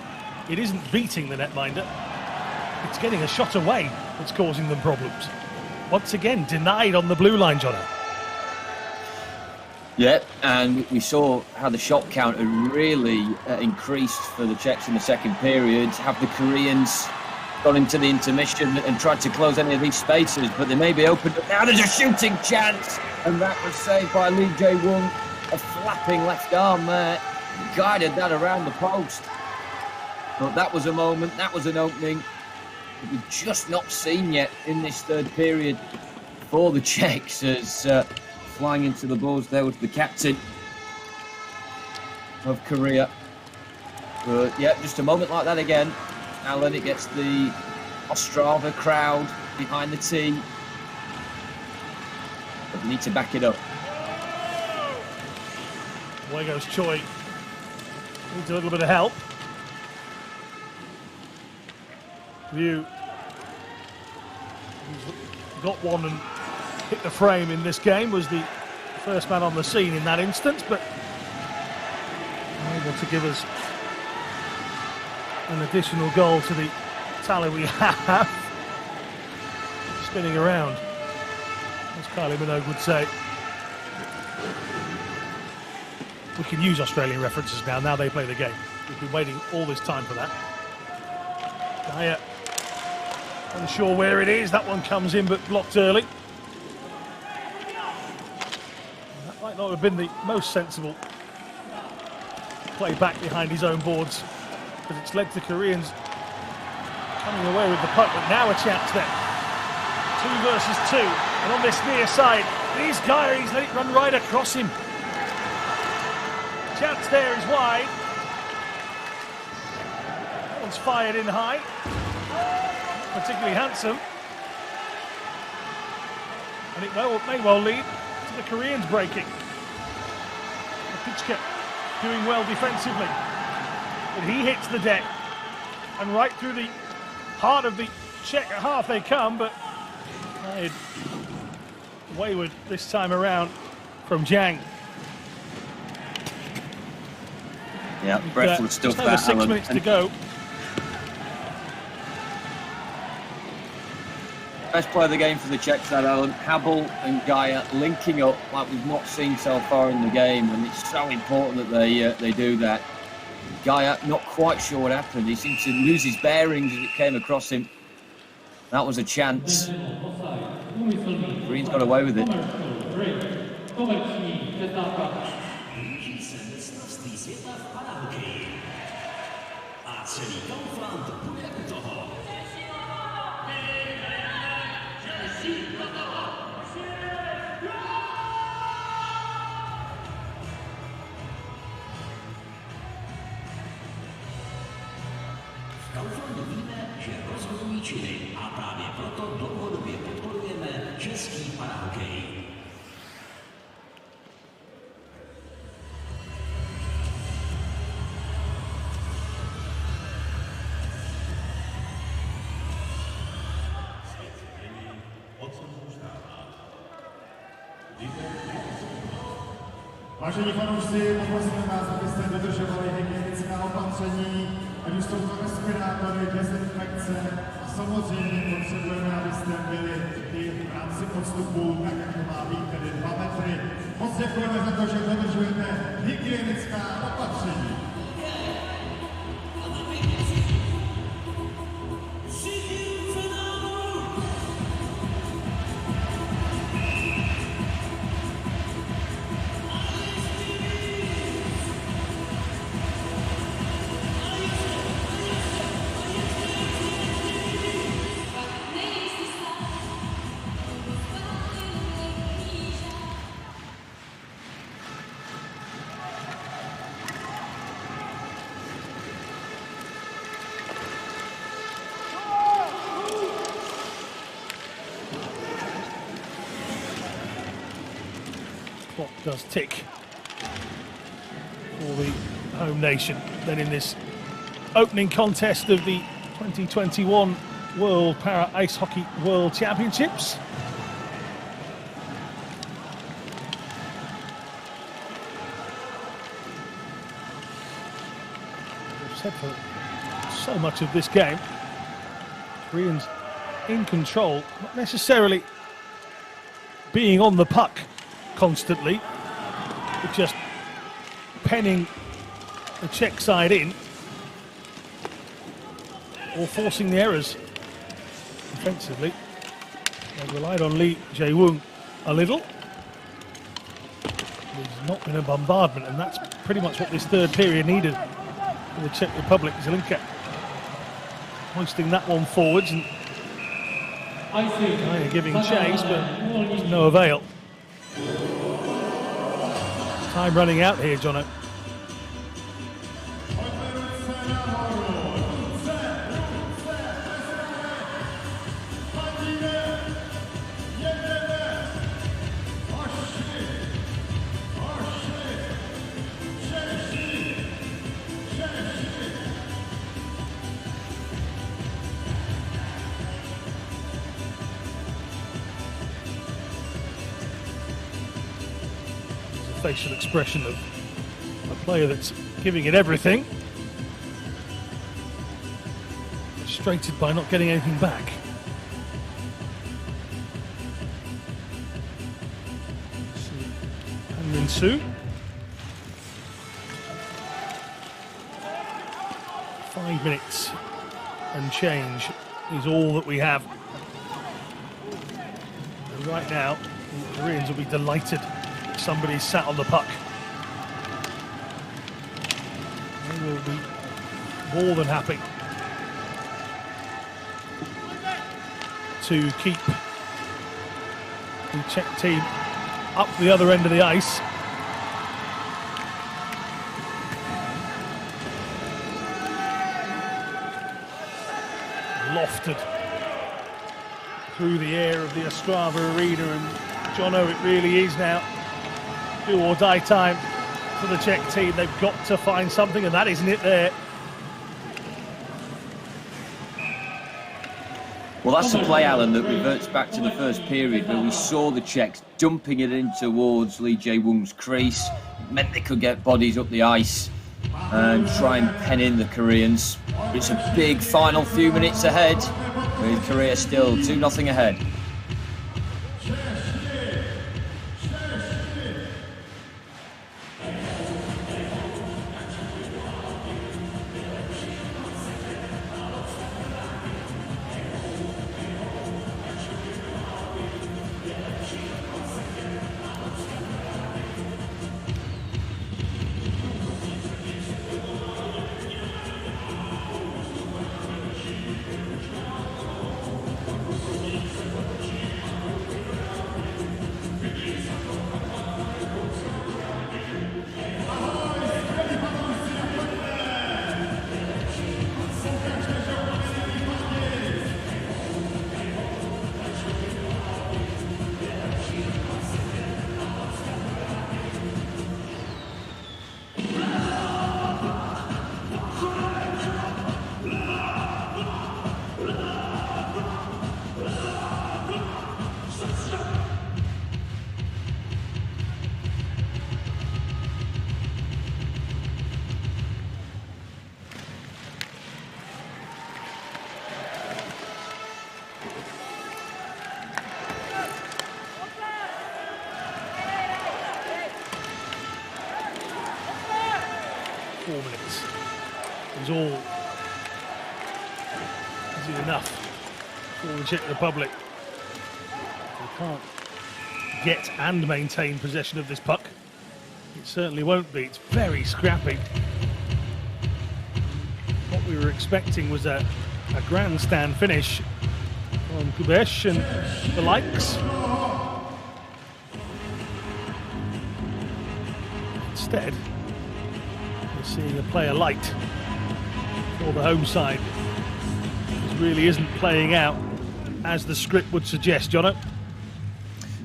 it isn't beating the netminder, it's getting a shot away that's causing them problems. Once again, denied on the blue line, Jono. Yeah, and we saw how the shot count had really increased for the Czechs in the second period. Have the Koreans gone into the intermission and tried to close any of these spaces, but they may be open. But now there's a shooting chance, and that was saved by Lee Jae-woong. A flapping left arm there, guided that around the post. But that was a moment, that was an opening that we've just not seen yet in this third period for the Czechs, as flying into the balls there was the captain of Korea. But yeah, just a moment like that again. Alan, it gets the Ostrava crowd behind the tee. But we need to back it up. Away goes Choi. Needs a little bit of help. Liu, who's got one and hit the frame in this game, was the first man on the scene in that instance, but able to give us an additional goal to the tally we have. Spinning around, as Kylie Minogue would say. We can use Australian references now they play the game. We've been waiting all this time for that. Gaia, unsure where it is. That one comes in but blocked early. That might not have been the most sensible play back behind his own boards, because it's led to Koreans coming away with the puck, but now a chance there. 2 versus 2, and on this near side, these Gaia, he's let it run right across him. Chance there is wide. That one's fired in high. Particularly handsome. And it may well lead to the Koreans breaking. Kichka doing well defensively. But he hits the deck. And right through the heart of the Czech half they come, but wayward this time around from Zhang. Yeah, breathless stuff. Just over 6 minutes to go. Best player of the game for the Czechs, that Alan. Habel and Gaia linking up like we've not seen so far in the game, and it's so important that they do that. Gaia not quite sure what happened. He seemed to lose his bearings as it came across him. That was a chance. Green's got away with it. A právě proto dlouhodobě podporujeme český parahokej. Vážení fanoušci, poprosíme vás, abyste dodržovali hygienická opatření, ať už jsou to respirátory, dezinfekce a samozřejmě potřebujeme, abyste byli i v rámci podstupu, tak jak to má být, tedy 2 metry. Moc děkujeme za to, že dodržujete hygienická opatření. Clock does tick for the home nation. Then in this opening contest of the 2021 World Para Ice Hockey World Championships. I've said for so much of this game, Koreans in control, not necessarily being on the puck constantly, but just penning the Czech side in or forcing the errors defensively. They relied on Lee Jae-woong a little. There's not been a bombardment, and that's pretty much what this third period needed for the Czech Republic. Zelinka hoisting that one forwards and kind of giving chase, but to no avail. Time running out here, Jono. Facial expression of a player that's giving it everything, frustrated by not getting anything back. And Min-soo, 5 minutes and change is all that we have. And right now, the Koreans will be delighted somebody sat on the puck. They will be more than happy to keep the Czech team up the other end of the ice. Lofted through the air of the Ostrava arena, and Jono, it really is now do or die time for the Czech team. They've got to find something, and that isn't it there. Well, that's a play, Alan, that reverts back to the first period where we saw the Czechs dumping it in towards Lee Jae-woong's crease. It meant they could get bodies up the ice and try and pen in the Koreans. It's a big final few minutes ahead, with Korea still 2-0 ahead. 4 minutes is all. Is it enough for the Czech Republic? They can't get and maintain possession of this puck. It certainly won't be. It's very scrappy. What we were expecting was a grandstand finish from Kubesh and the likes. Instead, we're seeing a player light for the home side. This really isn't playing out as the script would suggest, Jono.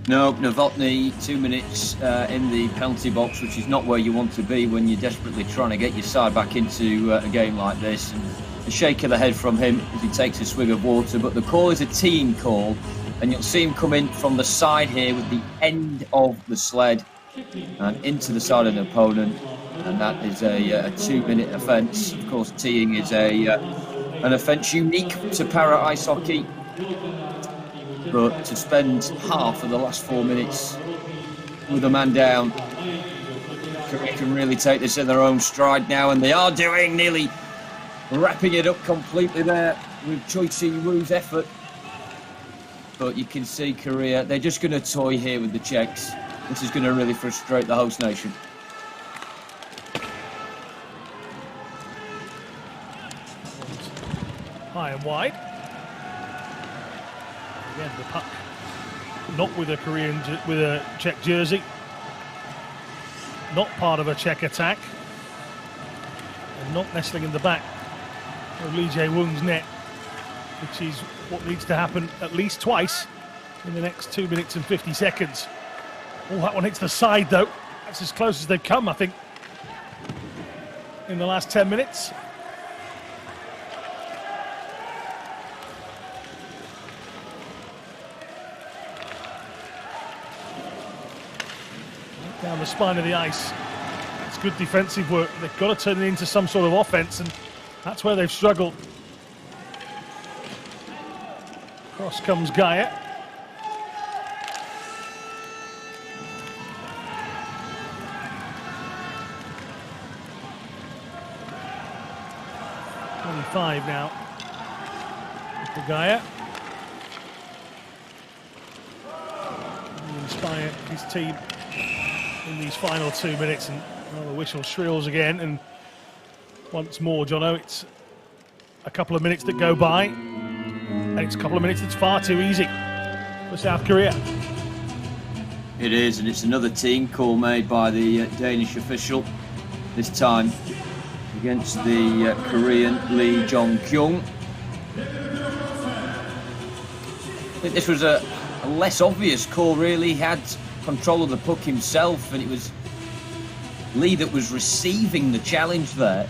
No, Novotny, 2 minutes in the penalty box, which is not where you want to be when you're desperately trying to get your side back into a game like this. And a shake of the head from him as he takes a swig of water, but the call is a teeing call, and you'll see him come in from the side here with the end of the sled and into the side of the opponent, and that is a 2-minute offence. Of course, teeing is an offence unique to para ice hockey, but to spend half of the last 4 minutes with a man down, Korea can really take this in their own stride now, and they are doing, nearly wrapping it up completely there with Choi Si-woo's effort. But you can see Korea, they're just going to toy here with the Czechs. This is going to really frustrate the host nation. High and wide. Again, the puck not with a Czech jersey. Not part of a Czech attack. And not nestling in the back of Lee Jae-woong's net, which is what needs to happen at least twice in the next 2 minutes and 50 seconds. Oh, that one hits the side though. That's as close as they've come, I think, in the last 10 minutes. Down the spine of the ice. It's good defensive work. They've got to turn it into some sort of offense, and that's where they've struggled. Cross comes Gaia. Five now for Gaia. Inspire his team in these final 2 minutes, and well, the whistle shrills again, and once more, Jono, it's a couple of minutes that go by, and it's a couple of minutes that's far too easy for South Korea. It is, and it's another team call made by the Danish official, this time against the Korean Lee Jong-kyung. think this was a less obvious call, really. He had control of the puck himself, and it was Lee that was receiving the challenge there.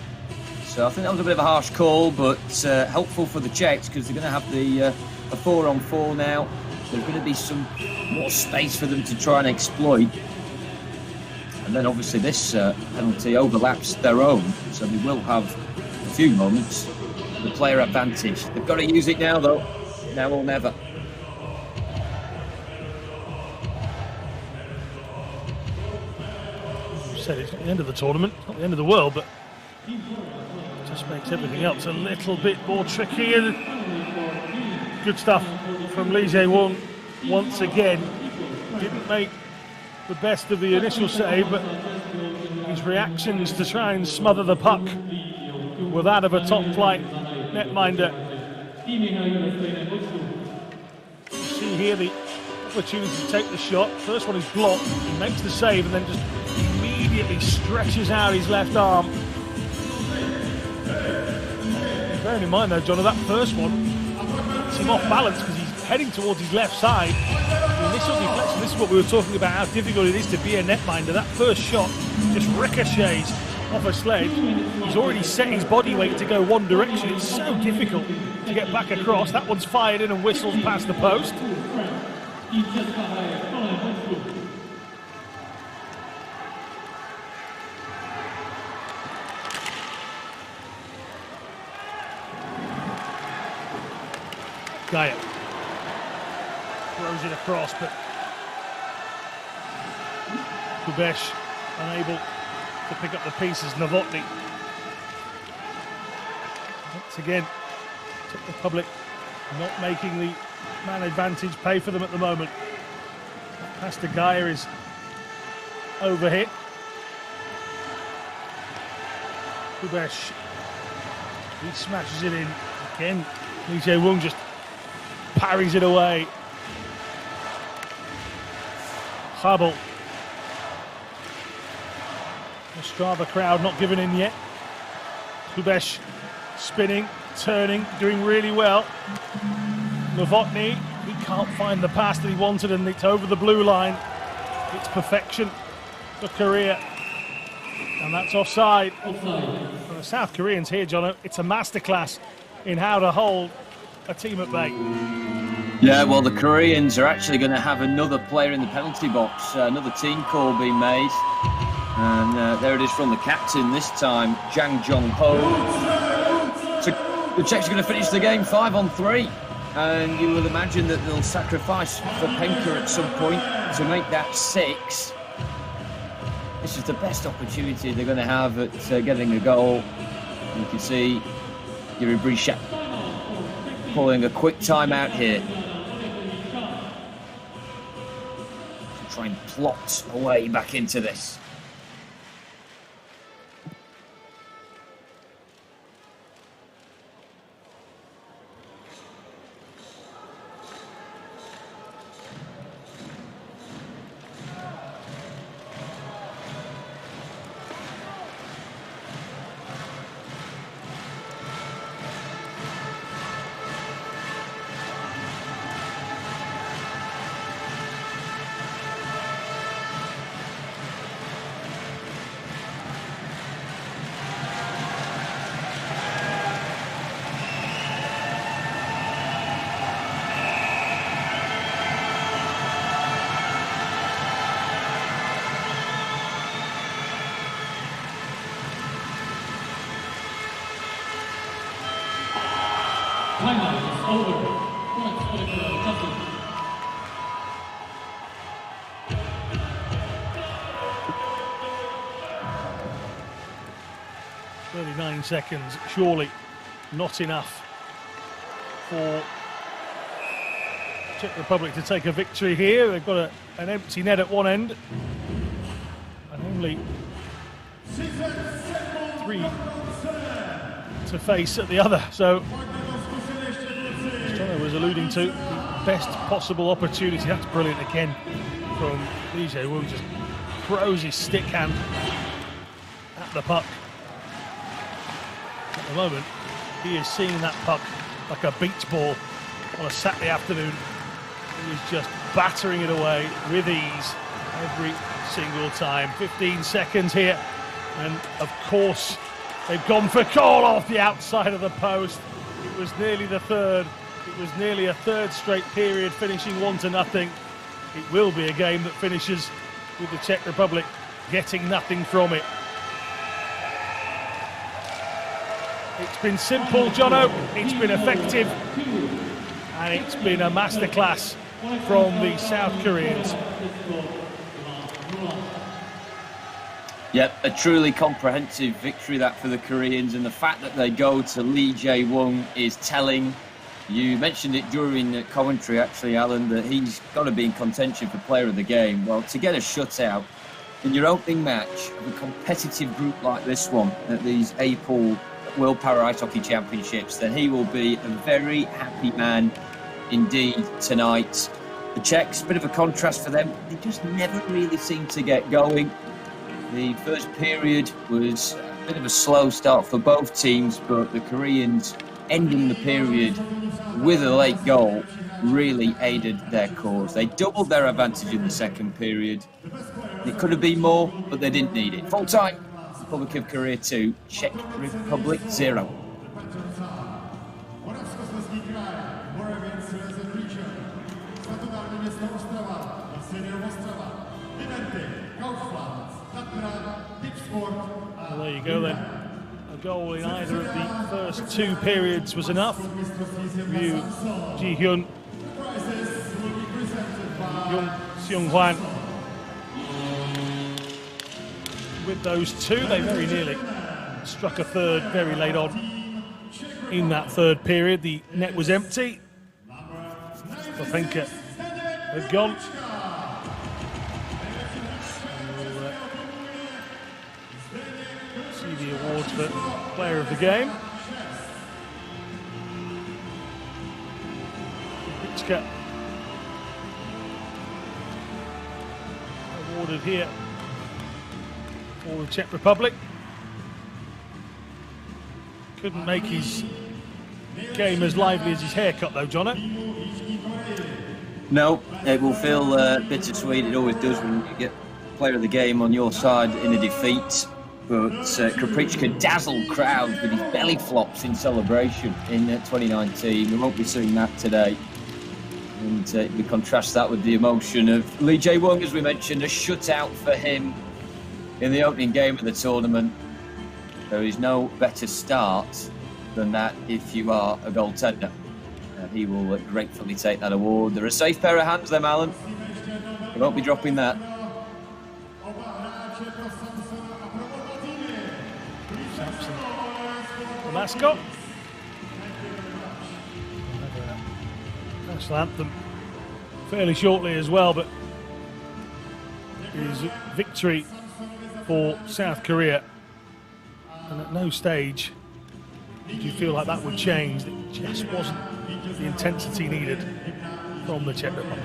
So I think that was a bit of a harsh call, but helpful for the Czechs, because they're going to have the 4-on-4 now. There's going to be some more space for them to try and exploit. And then obviously this penalty overlaps their own, so they will have a few moments. The player advantage. They've got to use it now, though. Now or never. You said it's not the end of the tournament, not the end of the world, but it just makes everything else a little bit more tricky. And good stuff from Lee Jae-woong once again. Didn't make the best of the initial save, but his reactions to try and smother the puck were that of a top-flight netminder. You see here the opportunity to take the shot. First one is blocked, he makes the save, and then just immediately stretches out his left arm. Bearing in mind though, John, that first one puts him off balance because he's heading towards his left side. The initial deflection, this is what we were talking about, how difficult it is to be a netminder. That first shot just ricochets off a sledge. He's already set his body weight to go one direction. It's so difficult to get back across. That one's fired in and whistles past the post. Gaia throws it across, but Kubesh unable to pick up the pieces. Novotny. Once again, Czech Republic not making the man advantage pay for them at the moment. Pass to Gaia is overhit. Kubesh, he smashes it in again. Lee Jae-woong just parries it away. Habel. Ostrava crowd not giving in yet. Kubesh spinning, turning, doing really well. Novotny, he can't find the pass that he wanted, and it's over the blue line. It's perfection for Korea. And that's offside. For the South Koreans here, John, it's a masterclass in how to hold a team at bay. Yeah, well, the Koreans are actually going to have another player in the penalty box, another team call being made. And there it is from the captain this time, Jang Jong-ho. So the Czechs are going to finish the game 5-on-3. And you will imagine that they'll sacrifice for Penka at some point to make that 6. This is the best opportunity they're going to have at getting a goal. You can see Yuri Brishak pulling a quick timeout here. To try and plot a way back into this. Timeout is over. Points for the Czechs. 39 seconds, surely not enough for Czech Republic to take a victory here. They've got an empty net at one end and only 3 to face at the other. So, as John was alluding to, the best possible opportunity. That's brilliant again from Lee Jae-woong, just throws his stick hand at the puck. At the moment, he is seeing that puck like a beach ball on a Saturday afternoon. He is just battering it away with ease every single time. 15 seconds here, and of course they've gone for goal off the outside of the post. It was nearly the third. It was nearly a third straight period, finishing 1-0. It will be a game that finishes with the Czech Republic getting nothing from it. It's been simple, Jono. It's been effective, and it's been a masterclass from the South Koreans. Yep, a truly comprehensive victory that for the Koreans, and the fact that they go to Lee Jae-won is telling. You mentioned it during the commentary, actually, Alan, that he's got to be in contention for player of the game. Well, to get a shutout in your opening match of a competitive group like this one at these April World Para Ice Hockey Championships, then he will be a very happy man indeed tonight. The Czechs, a bit of a contrast for them. They just never really seem to get going. The first period was a bit of a slow start for both teams, but the Koreans ending the period with a late goal really aided their cause. They doubled their advantage in the second period. It could have been more, but they didn't need it. Full time, Republic of Korea 2, Czech Republic 0. Well, there you go then. A goal in either of the first two periods was enough. Ryu Ji-hyun, Young Seung-hwan. With those two, they very nearly struck a third very late on in that third period. The net was empty. I think they've gone. See the awards for player of the game. Pitchka awarded here for the Czech Republic. Couldn't make his game as lively as his haircut though, Jono. No, it will feel bittersweet. It always does when you get player of the game on your side in a defeat. But Kripichka dazzled crowds with his belly flops in celebration in 2019. We won't be seeing that today. And we contrast that with the emotion of Lee Jae-won, as we mentioned, a shutout for him in the opening game of the tournament. There is no better start than that if you are a goaltender. And he will gratefully take that award. They're a safe pair of hands, them, Alan. They won't be dropping that. The mascot. National anthem fairly shortly as well, but his victory for South Korea, and at no stage did you feel like that would change. It just wasn't the intensity needed from the Czech Republic.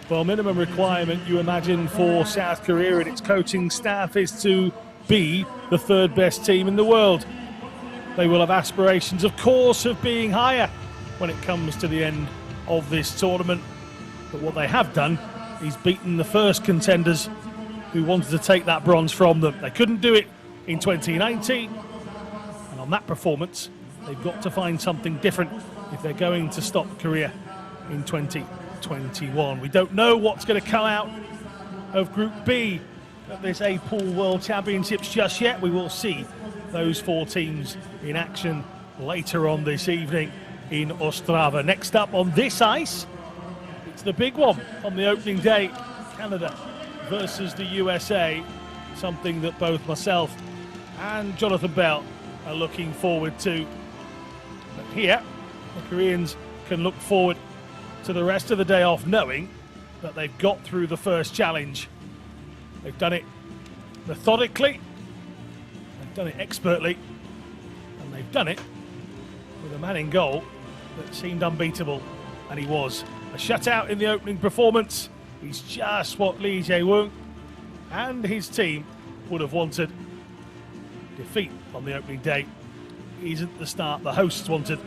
Well, minimum requirement you imagine for South Korea and its coaching staff is to be the third best team in the world. They will have aspirations, of course, of being higher when it comes to the end of this tournament. But what they have done is beaten the first contenders who wanted to take that bronze from them. They couldn't do it in 2019. And on that performance, They've got to find something different if they're going to stop Korea in 2021. We don't know what's going to come out of Group B at this A-Pool World Championships just yet. We will see those 4 teams in action later on this evening in Ostrava. Next up on this ice, it's the big one on the opening day, Canada versus the USA, something that both myself and Jonathan Bell are looking forward to. But here, the Koreans can look forward to the rest of the day off knowing that they've got through the first challenge. They've done it methodically, they've done it expertly, and they've done it with a man in goal that seemed unbeatable, and he was. A shutout in the opening performance. He's just what Lee Jae-woong and his team would have wanted. Defeat on the opening day isn't the start the hosts wanted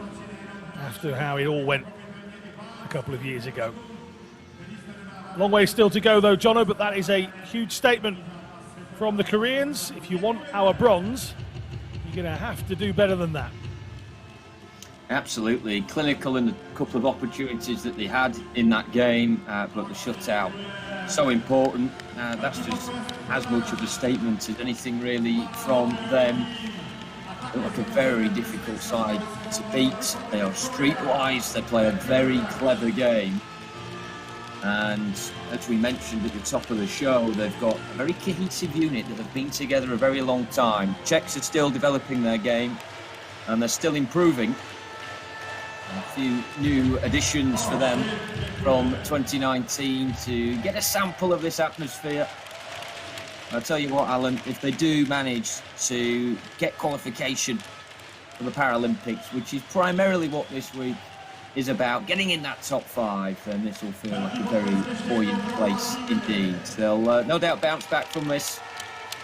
after how it all went a couple of years ago. Long way still to go though, Jono, but that is a huge statement from the Koreans. If you want our bronze, you're going to have to do better than that. Absolutely clinical in the couple of opportunities that they had in that game, but the shutout so important. That's just as much of a statement as anything really from them. They're like a very difficult side to beat. They are streetwise. They play a very clever game, and as we mentioned at the top of the show, they've got a very cohesive unit that have been together a very long time. Czechs are still developing their game, and they're still improving. A few new additions for them from 2019 to get a sample of this atmosphere. I'll tell you what, Alan, if they do manage to get qualification for the Paralympics, which is primarily what this week is about, getting in that top 5, then this will feel like a very buoyant place indeed. They'll no doubt bounce back from this.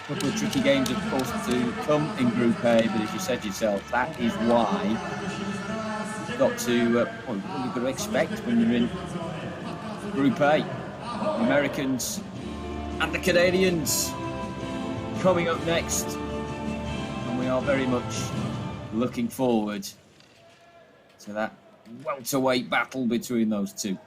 A couple of tricky games, of course, to come in Group A, but as you said yourself, that is why got to what you've got to expect when you're in Group A. The Americans and the Canadians coming up next, and we are very much looking forward to that welterweight battle between those two.